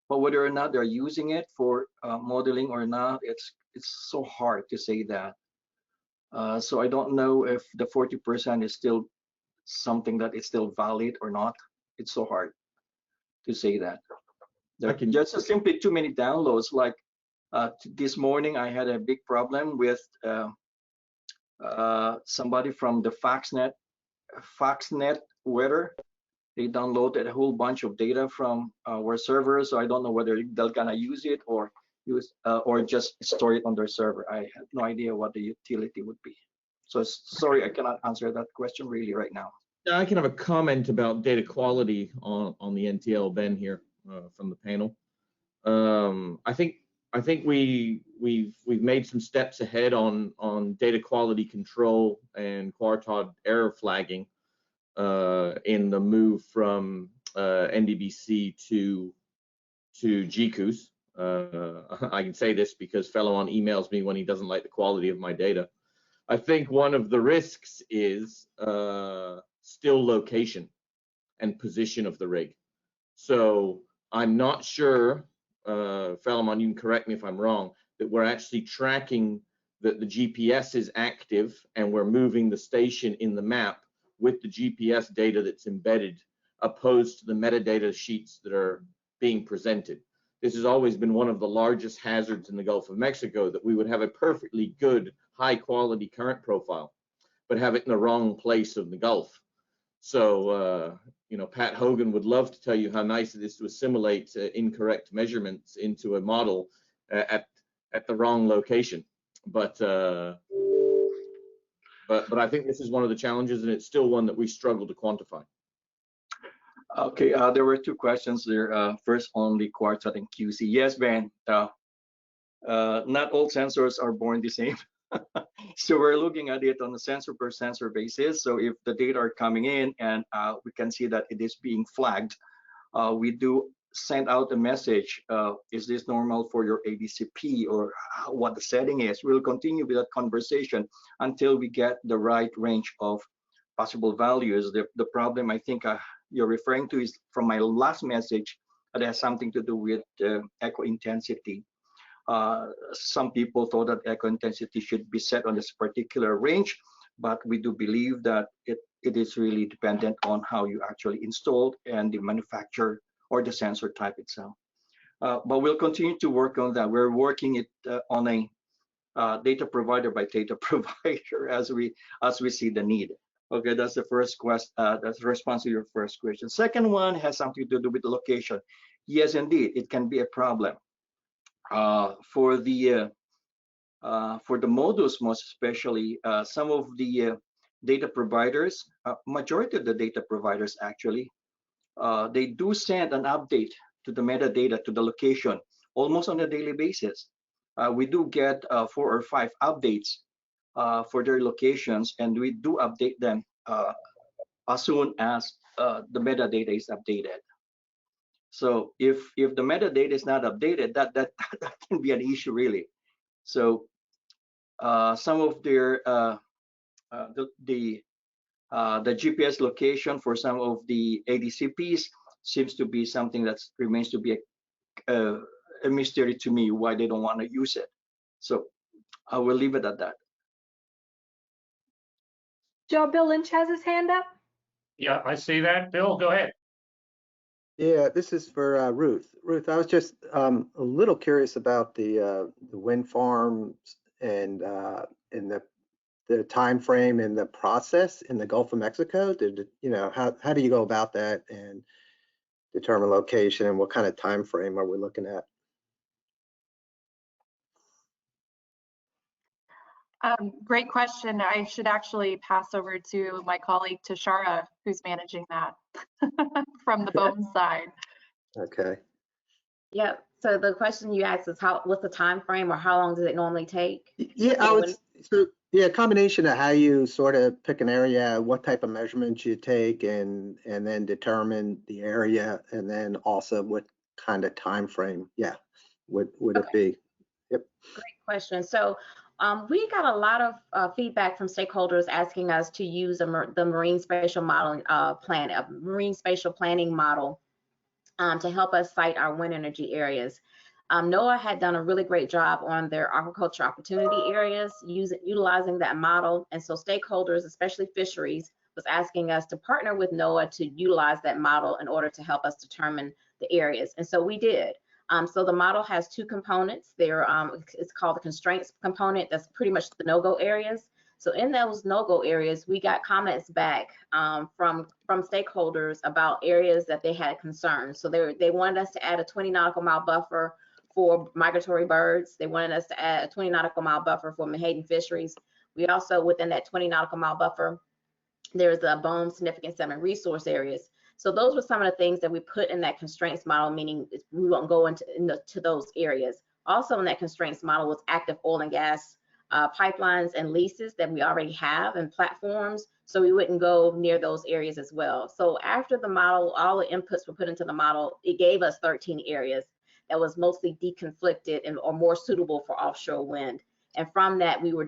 but whether or not they're using it for modeling or not, it's so hard to say that. So I don't know if the 40% is still something that is still valid or not. It's so hard to say that. There can just simply too many downloads. Like this morning, I had a big problem with somebody from the FoxNet weather. They downloaded a whole bunch of data from our server, so I don't know whether they're gonna use it or just store it on their server. I have no idea what the utility would be. So sorry, I cannot answer that question really right now. I can have a comment about data quality on the NTL, Ben here from the panel. I think we've made some steps ahead on data quality control and Quartile error flagging in the move from NDBC to GCOOS. I can say this because Philemon emails me when he doesn't like the quality of my data. I think one of the risks is still location and position of the rig. So I'm not sure, Philemon, you can correct me if I'm wrong, that we're actually tracking that the GPS is active and we're moving the station in the map with the GPS data that's embedded, opposed to the metadata sheets that are being presented. This has always been one of the largest hazards in the Gulf of Mexico, that we would have a perfectly good, high quality current profile, but have it in the wrong place of the Gulf. So, Pat Hogan would love to tell you how nice it is to assimilate incorrect measurements into a model at the wrong location. But I think this is one of the challenges, and it's still one that we struggle to quantify. Okay, there were two questions there. First on the Quartile and QC. Yes, Ben, not all sensors are born the same. So we're looking at it on a sensor per sensor basis. So if the data are coming in and we can see that it is being flagged, we do send out a message. Is this normal for your ADCP, or what the setting is? We'll continue with that conversation until we get the right range of possible values. The problem I think you're referring to is from my last message that has something to do with echo intensity. Some people thought that echo intensity should be set on this particular range, but we do believe that it is really dependent on how you actually installed and the manufacturer or the sensor type itself. But we'll continue to work on that. We're working it on a data provider by data provider as we see the need. Okay, that's the first question. That's the response to your first question. Second one has something to do with the location. Yes, indeed, it can be a problem. For the modules, most especially, some of the data providers, majority of the data providers actually, they do send an update to the metadata to the location almost on a daily basis. We do get 4 or 5 updates for their locations, and we do update them as soon as the metadata is updated. So if the metadata is not updated, that can be an issue really. So some of their the GPS location for some of the ADCPs seems to be something that remains to be a mystery to me, why they don't want to use it. So I will leave it at that. Joe, Bill Lynch has his hand up. Yeah, I see that. Bill, go ahead. Yeah, this is for Ruth. Ruth, I was just a little curious about the wind farms and the the time frame and the process in the Gulf of Mexico? How do you go about that and determine location, and what kind of time frame are we looking at? Great question. I should actually pass over to my colleague Tashara, who's managing that from the BOEM side. Okay. Yep. So the question you asked is what's the time frame, or how long does it normally take? Yeah, combination of how you sort of pick an area, what type of measurements you take, and then determine the area, and then also what kind of time frame, would it be? Yep. Great question. So we got a lot of feedback from stakeholders asking us to use the marine spatial modeling marine spatial planning model to help us site our wind energy areas. NOAA had done a really great job on their aquaculture opportunity areas utilizing that model, and so stakeholders, especially fisheries, was asking us to partner with NOAA to utilize that model in order to help us determine the areas, and so we did. So the model has two components. It's called the constraints component. That's pretty much the no-go areas. So in those no-go areas, we got comments back from stakeholders about areas that they had concerns. So they wanted us to add a 20 nautical mile buffer for migratory birds. They wanted us to add a 20 nautical mile buffer for menhaden fisheries. We also, within that 20 nautical mile buffer, there's a BOEM significant salmon resource areas. So those were some of the things that we put in that constraints model, meaning we won't go into those areas. Also in that constraints model was active oil and gas pipelines and leases that we already have and platforms, so we wouldn't go near those areas as well. So after the model, all the inputs were put into the model, it gave us 13 areas that was mostly deconflicted or more suitable for offshore wind. And from that, we were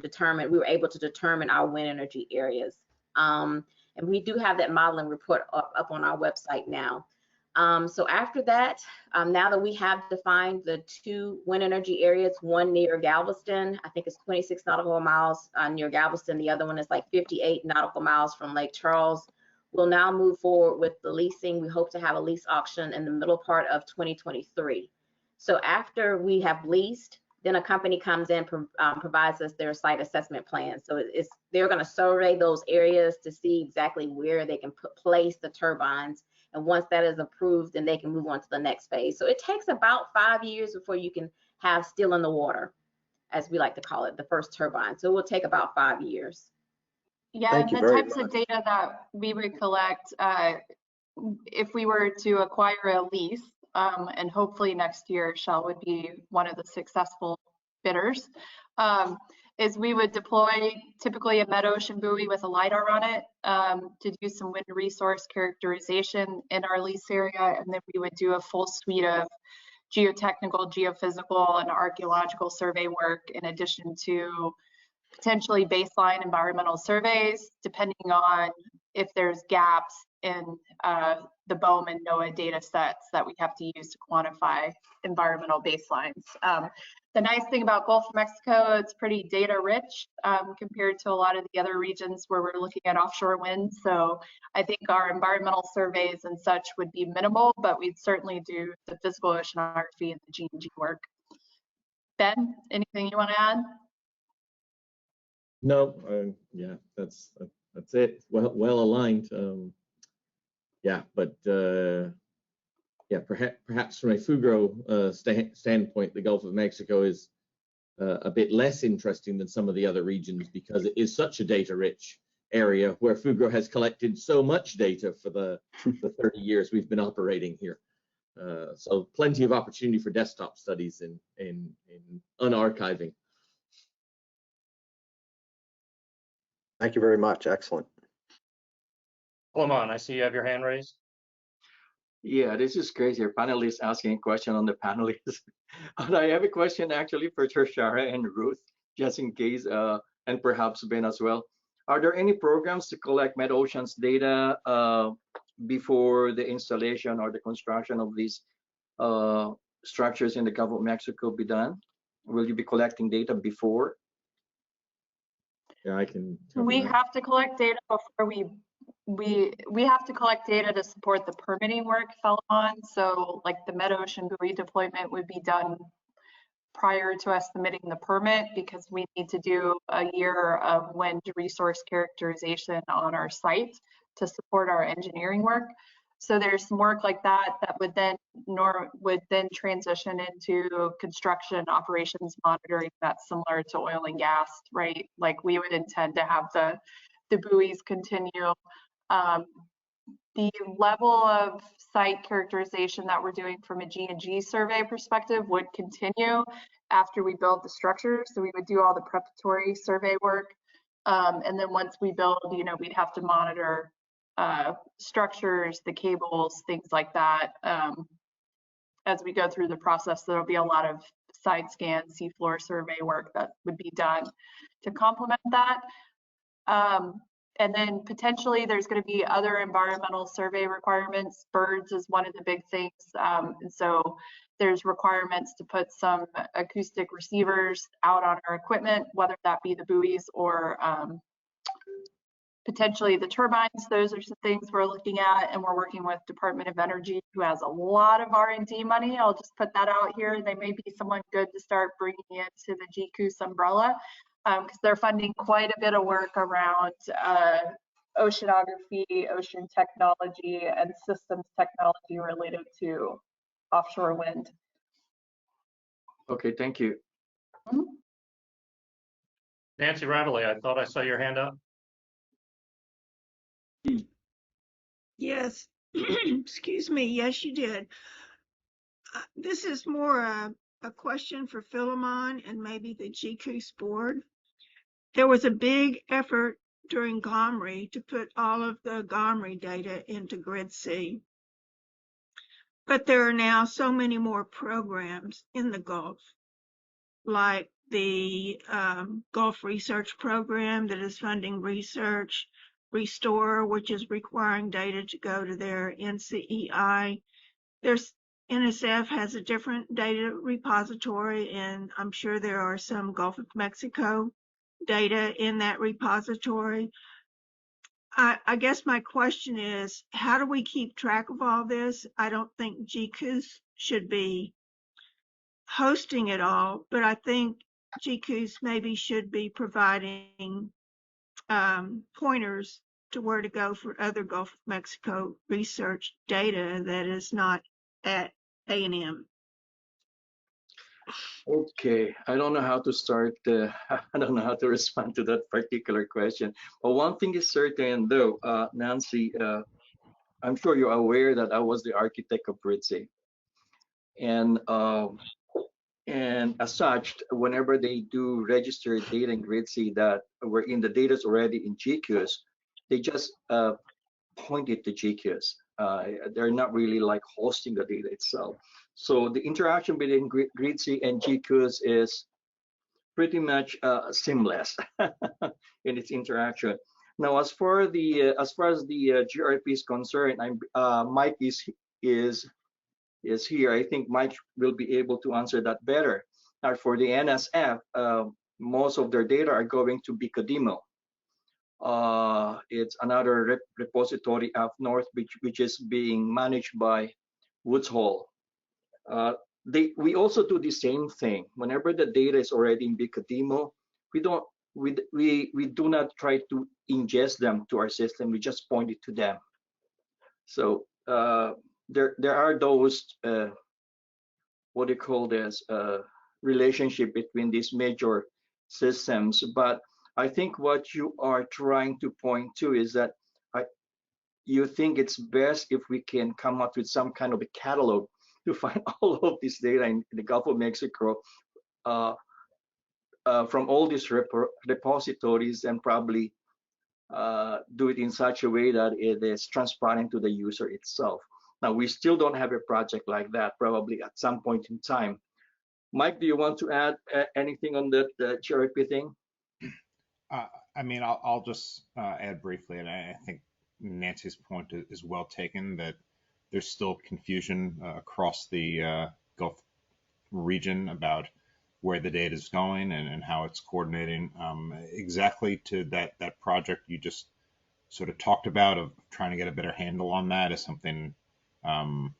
able to determine our wind energy areas. And we do have that modeling report up on our website now. So after that, now that we have defined the two wind energy areas, one near Galveston, I think it's 26 nautical miles near Galveston. The other one is like 58 nautical miles from Lake Charles. We'll now move forward with the leasing. We hope to have a lease auction in the middle part of 2023. So after we have leased, then a company comes in, provides us their site assessment plan. So they're going to survey those areas to see exactly where they can place the turbines. And once that is approved, then they can move on to the next phase. So it takes about 5 years before you can have steel in the water, as we like to call it, the first turbine. So it will take about 5 years. Yeah, the types of data that we would collect if we were to acquire a lease, and hopefully next year Shell would be one of the successful bidders, is we would deploy typically a Metocean buoy with a LiDAR on it to do some wind resource characterization in our lease area, and then we would do a full suite of geotechnical, geophysical, and archaeological survey work in addition to potentially baseline environmental surveys, depending on if there's gaps in the BOEM and NOAA data sets that we have to use to quantify environmental baselines. The nice thing about Gulf of Mexico, it's pretty data rich compared to a lot of the other regions where we're looking at offshore wind. So I think our environmental surveys and such would be minimal, but we'd certainly do the physical oceanography and the G&G work. Ben, anything you want to add? No, yeah, that's it. Well aligned. Yeah, but yeah, perhaps from a Fugro standpoint, the Gulf of Mexico is a bit less interesting than some of the other regions because it is such a data-rich area where Fugro has collected so much data for the 30 years we've been operating here. So plenty of opportunity for desktop studies in unarchiving. Thank you very much. Excellent. Lamont, I see you have your hand raised. Yeah, this is crazy. Our panelists asking a question on the panelists. And I have a question actually for Tashara and Ruth, just in case, and perhaps Ben as well. Are there any programs to collect Metocean's data before the installation or the construction of these structures in the Gulf of Mexico be done? Will you be collecting data before? Yeah, I can. We have to collect data before we have to collect data to support the permitting work, Felon. So like the Metocean buoy deployment would be done prior to us submitting the permit because we need to do a year of wind resource characterization on our site to support our engineering work. So there's some work like that that would then transition into construction operations monitoring that's similar to oil and gas, right? Like we would intend to have the buoys continue. The level of site characterization that we're doing from a G&G survey perspective would continue after we build the structure. So we would do all the preparatory survey work. And then once we build, you know, we'd have to monitor structures, the cables, things like that. As we go through the process, there'll be a lot of side scan, seafloor survey work that would be done to complement that. And then potentially there's going to be other environmental survey requirements. Birds is one of the big things. And so there's requirements to put some acoustic receivers out on our equipment, whether that be the buoys or potentially the turbines. Those are some things we're looking at, and we're working with Department of Energy, who has a lot of R&D money. I'll just put that out here. They may be someone good to start bringing into the GCOOS umbrella, because they're funding quite a bit of work around oceanography, ocean technology, and systems technology related to offshore wind. Okay, thank you. Nancy Rattley, I thought I saw your hand up. Yes, excuse me. Yes, you did. This is more a question for Philemon and maybe the GCOOS board. There was a big effort during GOMRI to put all of the GOMRI data into GridC. But there are now so many more programs in the Gulf, like the Gulf Research Program that is funding research, Restore, which is requiring data to go to their NCEI. There's NSF has a different data repository, and I'm sure there are some Gulf of Mexico data in that repository. I guess my question is, how do we keep track of all this? I don't think GCOOS should be hosting it all, but I think GCOOS maybe should be providing pointers to where to go for other Gulf of Mexico research data that is not at A&M. Okay, I don't know how to start. I don't know how to respond to that particular question. But one thing is certain, though, Nancy, I'm sure you're aware that I was the architect of GridC, and as such, whenever they do register data in GridC that were in the data's already in GCOOS, they just point it to GCOOS. They're not really like hosting the data itself. So the interaction between GridC and GCOOS is pretty much seamless in its interaction. Now, as far as the GRP is concerned, Mike is here. I think Mike will be able to answer that better. Now, for the NSF, most of their data are going to Bicodimo. It's another repository up north, which is being managed by Woods Hole. We also do the same thing. Whenever the data is already in Bicodimo, we do not try to ingest them to our system. We just point it to them. So there are those what do you call this relationship between these major systems, but I think what you are trying to point to is that you think it's best if we can come up with some kind of a catalog to find all of this data in the Gulf of Mexico from all these repositories, and probably do it in such a way that it is transparent to the user itself. Now, we still don't have a project like that, probably at some point in time. Mike, do you want to add anything on the GRP thing? I mean, I'll just add briefly, and I think Nancy's point is well taken, that there's still confusion across the Gulf region about where the data is going and how it's coordinating. Exactly to that project you just sort of talked about, of trying to get a better handle on that, is something I'm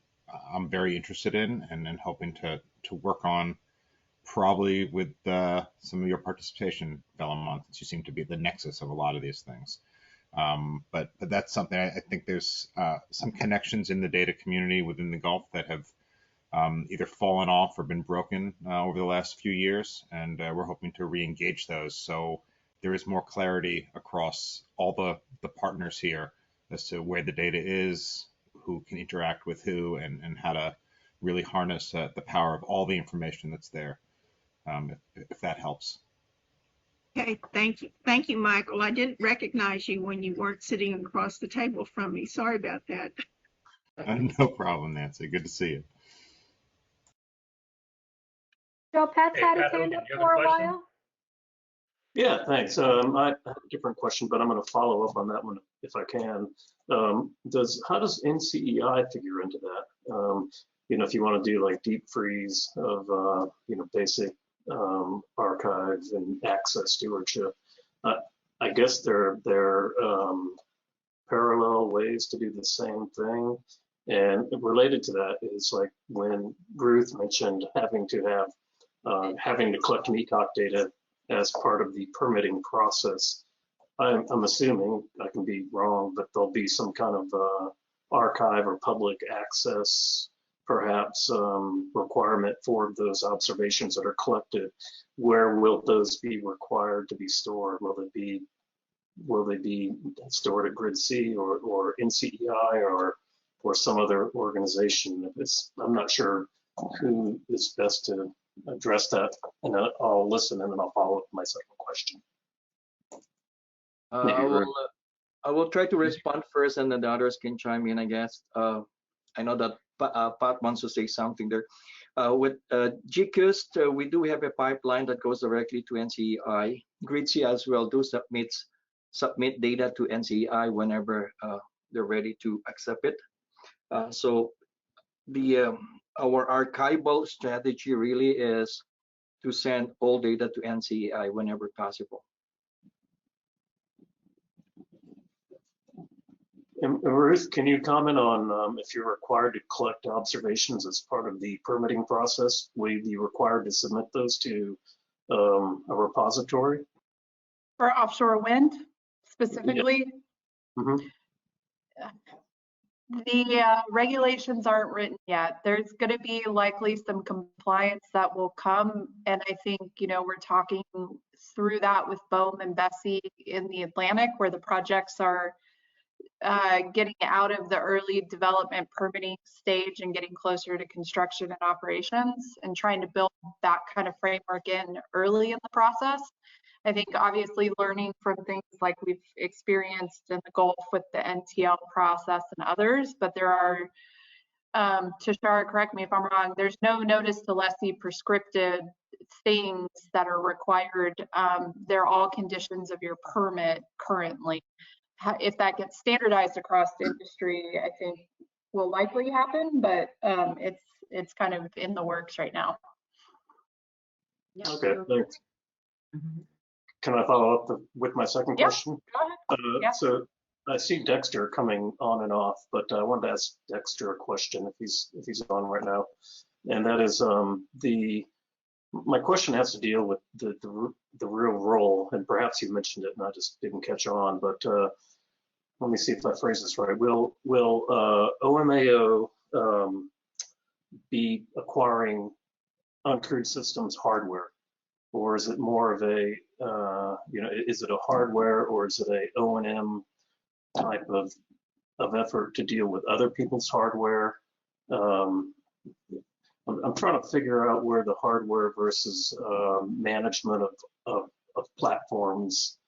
very interested in and hoping to work on probably with some of your participation, Philemon, since you seem to be the nexus of a lot of these things. But that's something I think there's some connections in the data community within the Gulf that have either fallen off or been broken over the last few years, and we're hoping to re-engage those. So there is more clarity across all the partners here as to where the data is, who can interact with who, and how to really harness the power of all the information that's there, if that helps. Okay, thank you, Michael. I didn't recognize you when you weren't sitting across the table from me. Sorry about that. No problem, Nancy. Good to see you. Joe, Pat's Hey, had his Pat hand Hogan, up you have a for a question? while. Yeah, thanks. I have a different question, but I'm going to follow up on that one if I can. How does NCEI figure into that? If you want to do like deep freeze of basic archives and access stewardship, I guess they're parallel ways to do the same thing. And related to that is like when Ruth mentioned having to collect MECOC data as part of the permitting process. I'm assuming, I can be wrong, but there'll be some kind of archive or public access, perhaps requirement for those observations that are collected. Where will those be required to be stored? Will they be stored at GridC or NCEI or some other organization? I'm not sure who is best to address that, and I'll listen and then I'll follow up with my second question. I will try to respond first, and then the others can chime in, I guess. I know that Pat wants to say something there. With GCOOS, we do have a pipeline that goes directly to NCEI. GridC as well do submit data to NCEI whenever they're ready to accept it. So our archival strategy really is to send all data to NCEI whenever possible. And Ruth, can you comment on if you're required to collect observations as part of the permitting process? Will you be required to submit those to a repository? For offshore wind specifically? Yeah. Mm-hmm. The regulations aren't written yet. There's going to be likely some compliance that will come, and I think we're talking through that with BOEM and Bessie in the Atlantic, where the projects are getting out of the early development permitting stage and getting closer to construction and operations, and trying to build that kind of framework in early in the process. I think obviously learning from things like we've experienced in the Gulf with the NTL process and others, but there are, Tashara, correct me if I'm wrong, there's no notice to lessee prescriptive things that are required. They're all conditions of your permit currently. If that gets standardized across the industry, I think will likely happen, but it's kind of in the works right now. Yeah, Okay, thanks. Can I follow up with my second question? Go ahead. So I see Dexter coming on and off, but I wanted to ask Dexter a question if he's on right now, and that is my question has to deal with the real role, and perhaps you mentioned it and I just didn't catch on, but let me see if I phrase this right. Will OMAO be acquiring uncrewed systems hardware? Or is it more of a, is it a hardware or is it a O&M type of effort to deal with other people's hardware? I'm trying to figure out where the hardware versus management of platforms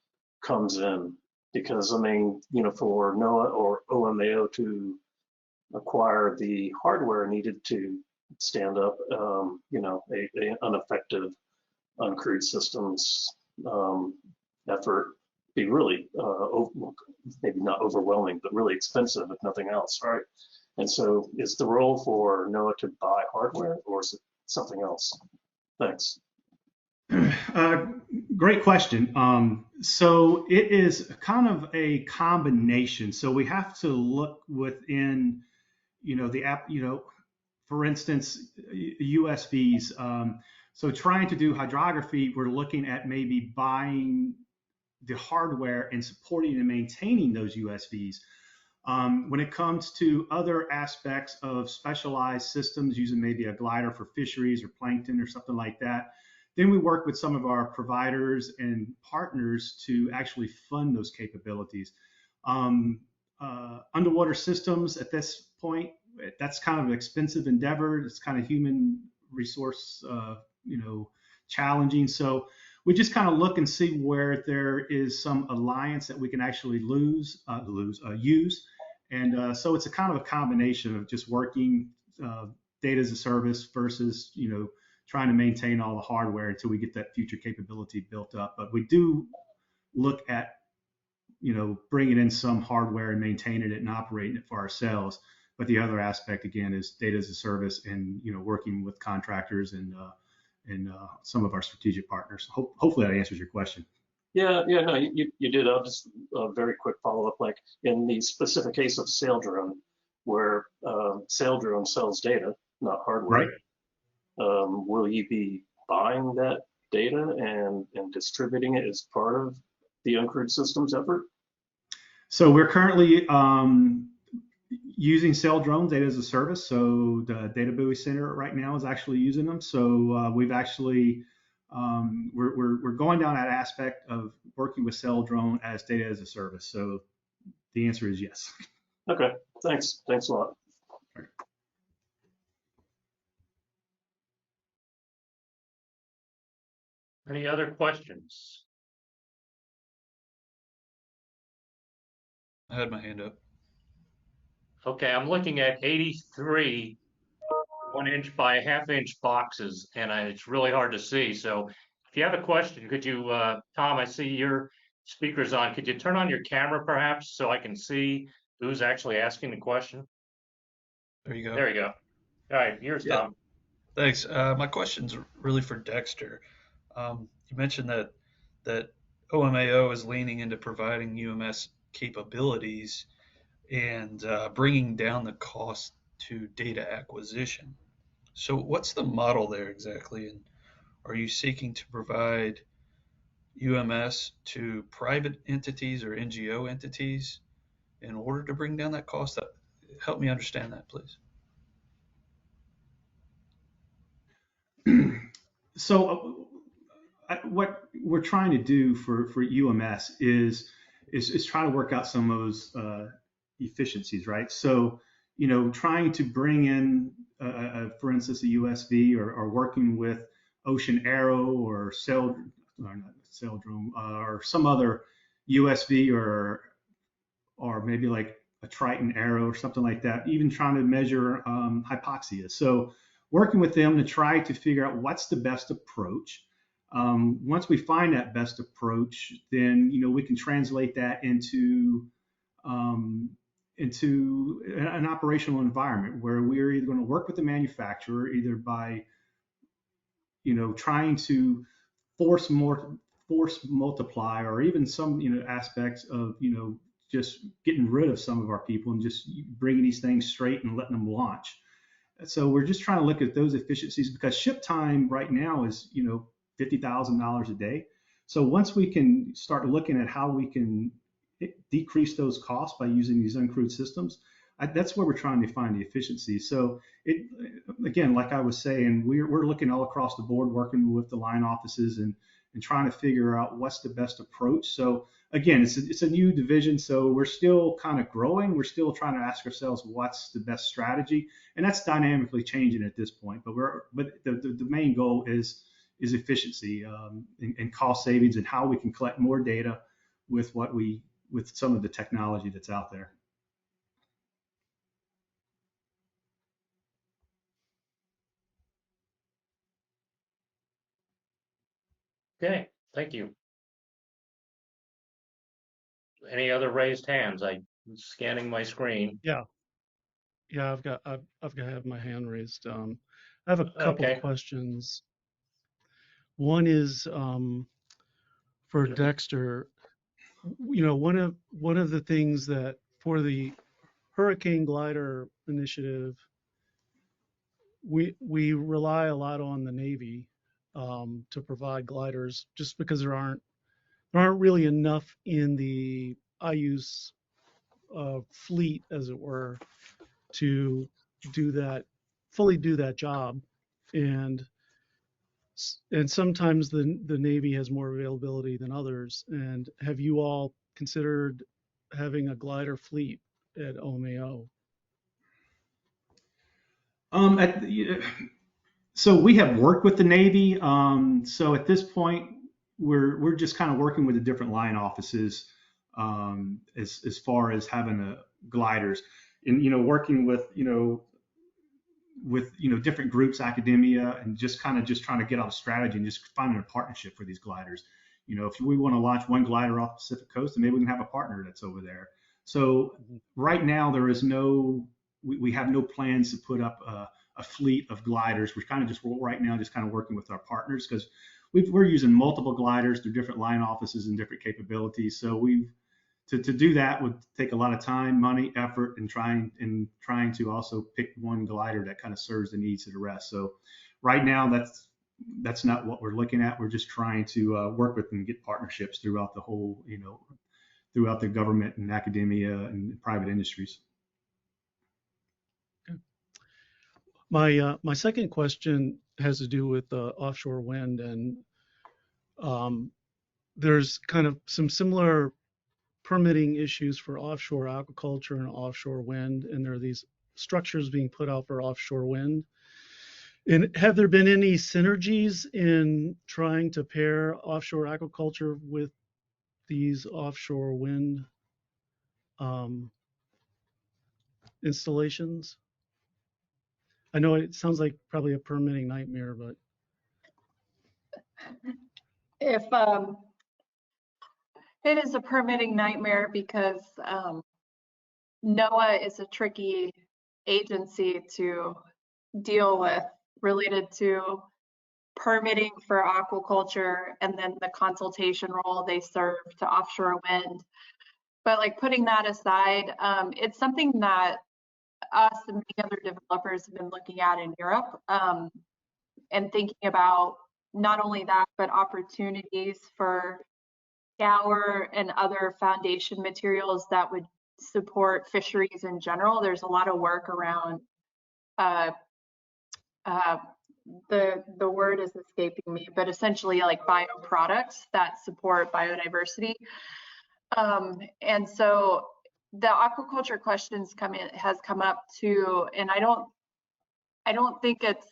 comes in. Because, for NOAA or OMAO to acquire the hardware needed to stand up, an effective uncrewed systems effort be really maybe not overwhelming, but really expensive if nothing else, right? And so is the role for NOAA to buy hardware or is it something else? Thanks. Great question. So it is kind of a combination. So we have to look within, the app, for instance, USVs. So trying to do hydrography, we're looking at maybe buying the hardware and supporting and maintaining those USVs. When it comes to other aspects of specialized systems, using maybe a glider for fisheries or plankton or something like that, then we work with some of our providers and partners to actually fund those capabilities. Underwater systems at this point, that's kind of an expensive endeavor. It's kind of human resource, challenging. So we just kind of look and see where there is some alliance that we can actually use. And so it's a kind of a combination of just working data as a service versus, trying to maintain all the hardware until we get that future capability built up. But we do look at, bringing in some hardware and maintaining it and operating it for ourselves. But the other aspect, again, is data as a service and, working with contractors and some of our strategic partners. Hopefully that answers your question. Yeah, no, you did. I'll just a very quick follow-up, like in the specific case of Saildrone, where Saildrone sells data, not hardware. Right. Will you be buying that data and distributing it as part of the uncrewed systems effort? So we're currently using Saildrone data as a service. So the Data Buoy Center right now is actually using them. So we've actually we're going down that aspect of working with Saildrone as data as a service. So the answer is yes. Okay, thanks a lot. Any other questions? I had my hand up. Okay, I'm looking at 83 1-inch by a half-inch boxes, and it's really hard to see. So if you have a question, could you, Tom, I see your speaker's on. Could you turn on your camera perhaps so I can see who's actually asking the question? There you go. There you go. All right, here's Tom. Thanks. My question's really for Dexter. You mentioned that OMAO is leaning into providing UMS capabilities and bringing down the cost to data acquisition. So what's the model there exactly? And are you seeking to provide UMS to private entities or NGO entities in order to bring down that cost? Help me understand that, please. So what we're trying to do for UMS is try to work out some of those efficiencies, right? So, trying to bring in, for instance, a USV or working with Ocean Arrow or Saildrone or some other USV or maybe like a Triton Arrow or something like that, even trying to measure hypoxia. So working with them to try to figure out what's the best approach. Once we find that best approach, then we can translate that into an operational environment where we're either going to work with the manufacturer either by trying to force multiply, or even some aspects of just getting rid of some of our people and just bringing these things straight and letting them launch. So we're just trying to look at those efficiencies, because ship time right now is $50,000 a day. So once we can start looking at how we can decrease those costs by using these uncrewed systems, that's where we're trying to find the efficiency. So again, like I was saying, we're looking all across the board, working with the line offices and trying to figure out what's the best approach. So again, it's a new division, so we're still kind of growing. We're still trying to ask ourselves what's the best strategy, and that's dynamically changing at this point. But the main goal is efficiency and cost savings, and how we can collect more data with some of the technology that's out there. Okay, thank you. Any other raised hands? I'm scanning my screen. Yeah, I've got to have my hand raised. I have a couple of questions. One is for Dexter. One of the things that for the Hurricane Glider initiative, we rely a lot on the Navy to provide gliders, just because there aren't really enough in the IU's fleet, as it were, to fully do that job. And sometimes the Navy has more availability than others. And have you all considered having a glider fleet at OMAO? So we have worked with the Navy. So at this point, we're just kind of working with the different line offices as far as having gliders, and working with different groups, academia, and just trying to get on a strategy and just finding a partnership for these gliders. If we want to launch one glider off the Pacific coast, then maybe we can have a partner that's over there. So right now there is we have no plans to put up a fleet of gliders. We're kind of just right now just kind of working with our partners, because we're using multiple gliders through different line offices and different capabilities. So to do that would take a lot of time, money, effort, and trying to also pick one glider that kind of serves the needs of the rest. So right now that's not what we're looking at. We're just trying to work with and get partnerships throughout the whole, throughout the government and academia and private industries. My second question has to do with offshore wind, and there's kind of some similar permitting issues for offshore aquaculture and offshore wind, and there are these structures being put out for offshore wind. And have there been any synergies in trying to pair offshore aquaculture with these offshore wind installations? I know it sounds like probably a permitting nightmare, but If it is a permitting nightmare, because NOAA is a tricky agency to deal with, related to permitting for aquaculture and then the consultation role they serve to offshore wind. But like, putting that aside, it's something that us and many other developers have been looking at in Europe, and thinking about not only that, but opportunities for scour and other foundation materials that would support fisheries in general. There's a lot of work around, the word is escaping me, but essentially like bioproducts that support biodiversity. And so the aquaculture questions has come up too, and I don't think it's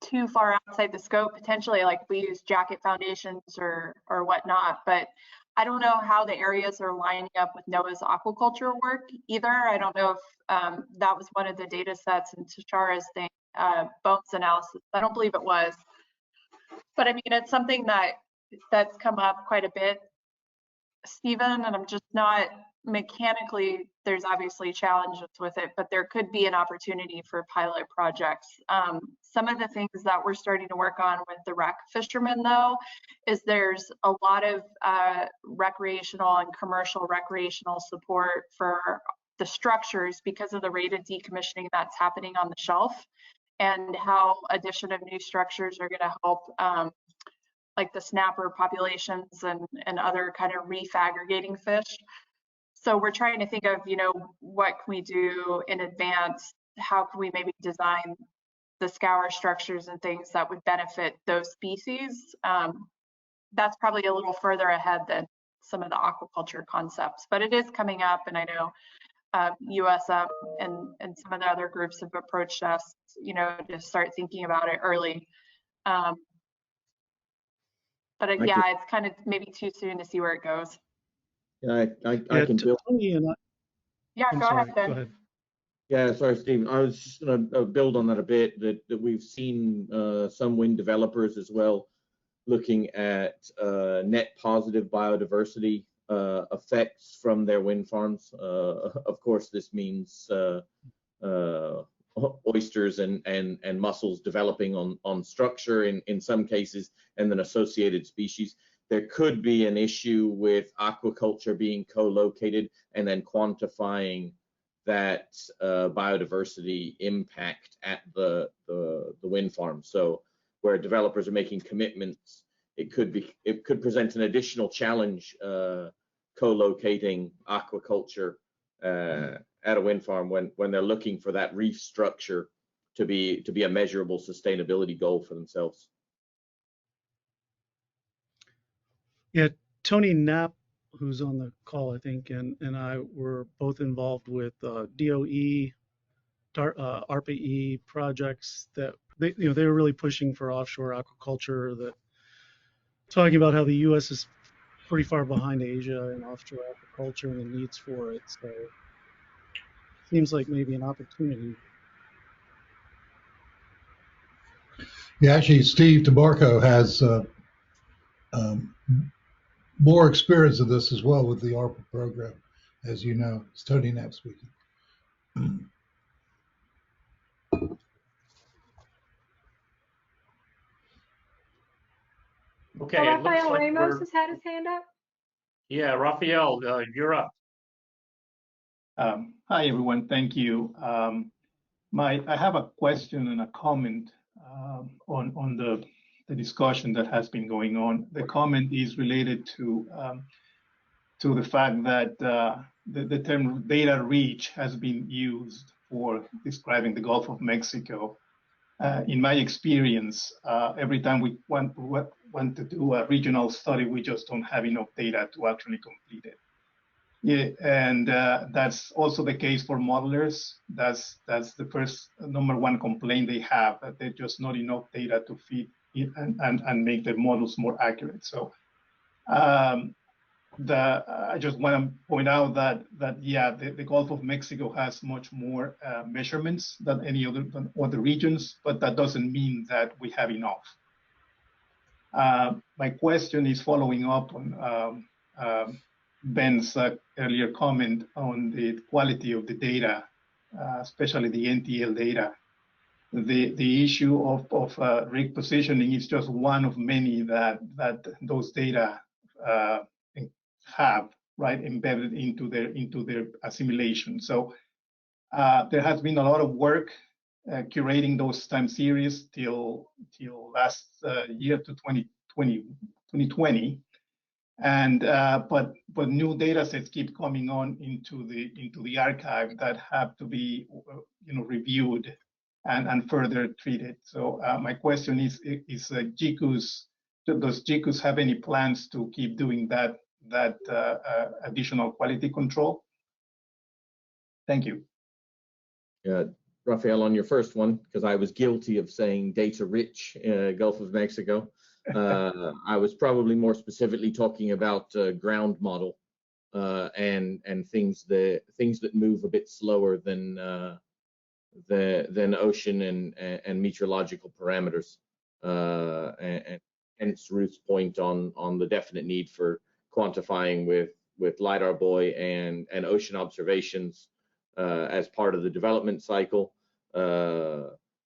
too far outside the scope. Potentially, like, we use jacket foundations or whatnot, but I don't know how the areas are lining up with NOAA's aquaculture work either. I don't know if that was one of the data sets in Tashara's thing, bones analysis. I don't believe it was, but I mean, it's something that's come up quite a bit, Stephen, and I'm just not mechanically, there's obviously challenges with it, but there could be an opportunity for pilot projects. Some of the things that we're starting to work on with the wreck fishermen, though, is there's a lot of recreational and commercial recreational support for the structures because of the rate of decommissioning that's happening on the shelf, and how addition of new structures are going to help like the snapper populations and other kind of reef aggregating fish. So we're trying to think of, what can we do in advance? How can we maybe design the scour structures and things that would benefit those species? That's probably a little further ahead than some of the aquaculture concepts, but it is coming up, and I know USM and some of the other groups have approached us, to start thinking about it early. But yeah, it's kind of maybe too soon to see where it goes. Yeah, I can build. Yeah, go ahead, Ben. Go ahead. Yeah, sorry, Stephen. I was just going to build on that a bit, that we've seen some wind developers as well looking at net positive biodiversity effects from their wind farms. Of course, this means oysters and mussels developing on structure in some cases, and then associated species. There could be an issue with aquaculture being co-located and then quantifying that biodiversity impact at the wind farm. So where developers are making commitments, it could present an additional challenge co-locating aquaculture at a wind farm when they're looking for that reef structure to be a measurable sustainability goal for themselves. Yeah, Tony Knapp, who's on the call, I think, and I were both involved with DOE, ARPA-E projects that they were really pushing for offshore aquaculture, that talking about how the U.S. is pretty far behind Asia in offshore aquaculture and the needs for it. So seems like maybe an opportunity. Yeah, actually, Steve DeMarco has more experience of this as well with the ARPA program, as you know. It's Tony Knapp speaking. Okay, So it looks Rafael like Ramos has had his hand up. yeah, Rafael, you're up. Hi, everyone. Thank you. I have a question and a comment on the discussion that has been going on. The comment is related to the fact that the term data reach has been used for describing the Gulf of Mexico. In my experience, every time we want to do a regional study, we just don't have enough data to actually complete it. Yeah, and that's also the case for modelers. That's the first #1 complaint they have, that there's just not enough data to feed it and make the models more accurate. So I just want to point out that yeah, the Gulf of Mexico has much more measurements than any other regions, but that doesn't mean that we have enough. My question is following up on Ben's earlier comment on the quality of the data, especially the NTL data. The issue of rig positioning is just one of many that those data have, right, embedded into their assimilation. So there has been a lot of work curating those time series till last year to 2020. And but new data sets keep coming on into the archive that have to be reviewed and further treated. So my question is GCOOS, does GCOOS have any plans to keep doing that additional quality control? Thank you. Yeah, Rafael, on your first one, because I was guilty of saying data rich Gulf of Mexico. I was probably more specifically talking about ground model and things that move a bit slower than ocean and meteorological parameters. And hence Ruth's point on the definite need for quantifying with LiDAR buoy and ocean observations as part of the development cycle.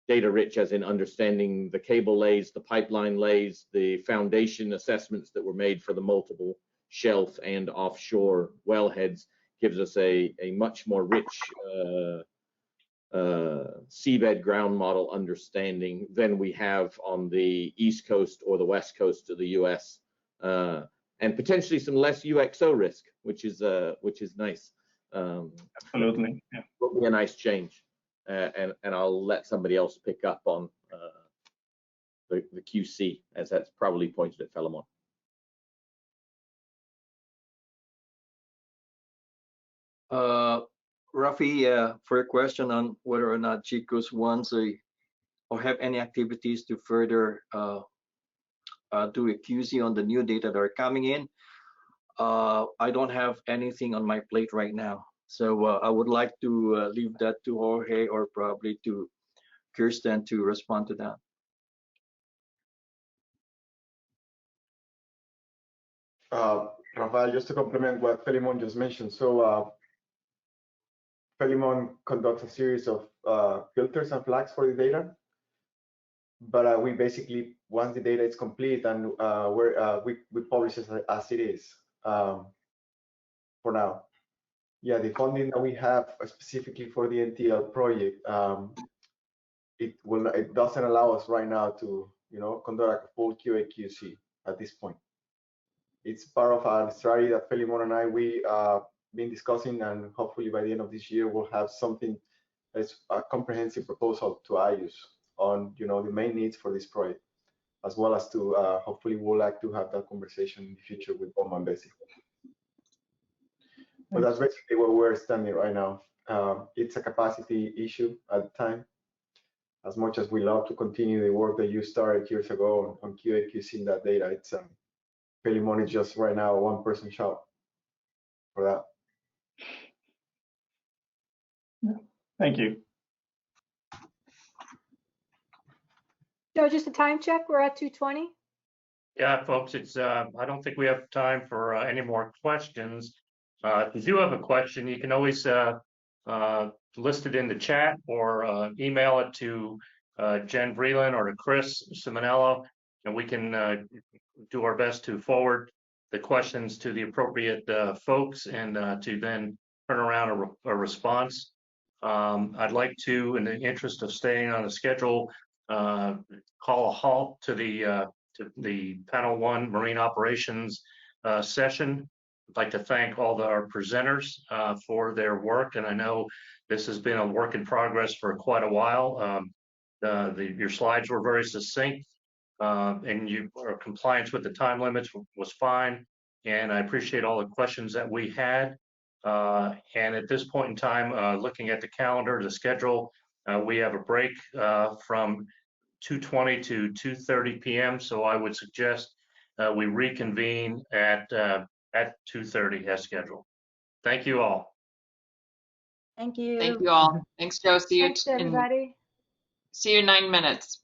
Data rich as in understanding the cable lays, the pipeline lays, the foundation assessments that were made for the multiple shelf and offshore wellheads gives us a much more rich seabed ground model understanding than we have on the East Coast or the West Coast of the US, and potentially some less UXO risk, which is nice. Absolutely, yeah. Will be a nice change. And I'll let somebody else pick up on the QC, as that's probably pointed at Philemon. Rafi, for your question on whether or not GCOOS wants or have any activities to further do a QC on the new data that are coming in, I don't have anything on my plate right now. So I would like to leave that to Jorge or probably to Kirsten to respond to that. Rafael, just to complement what Philemon just mentioned. So Philemon conducts a series of filters and flags for the data. But we basically, once the data is complete, and we publish it as it is for now. Yeah, the funding that we have specifically for the NTL project it doesn't allow us right now to, conduct a full QA/QC at this point. It's part of our strategy that Felimon and I, we been discussing, and hopefully by the end of this year, we'll have something that's a comprehensive proposal to IUS on, the main needs for this project, as well as to hopefully we'll like to have that conversation in the future with Boma and Bessie. But that's basically where we're standing right now. It's a capacity issue at the time. As much as we love to continue the work that you started years ago on QA/QC that data, it's Felimon is just right now a one-person shop for that. Thank you. Joe, just a time check. We're at 2:20. Yeah, folks, it's I don't think we have time for any more questions. If you do have a question, you can always list it in the chat or email it to Jen Vreeland or to Chris Simonello, and we can do our best to forward the questions to the appropriate folks and to then turn around a response. I'd like to, in the interest of staying on the schedule, call a halt to the Panel 1 Marine Operations session. I'd like to thank all our presenters for their work, and I know this has been a work in progress for quite a while. Your slides were very succinct, and your compliance with the time limits was fine, and I appreciate all the questions that we had. And at this point in time, looking at the calendar, the schedule, we have a break from 2:20 to 2:30 p.m. So I would suggest we reconvene at 2:30 as scheduled. Thank you all. Thank you. Thank you all. Thanks, Joe. See you Thanks, everybody. See you in 9 minutes.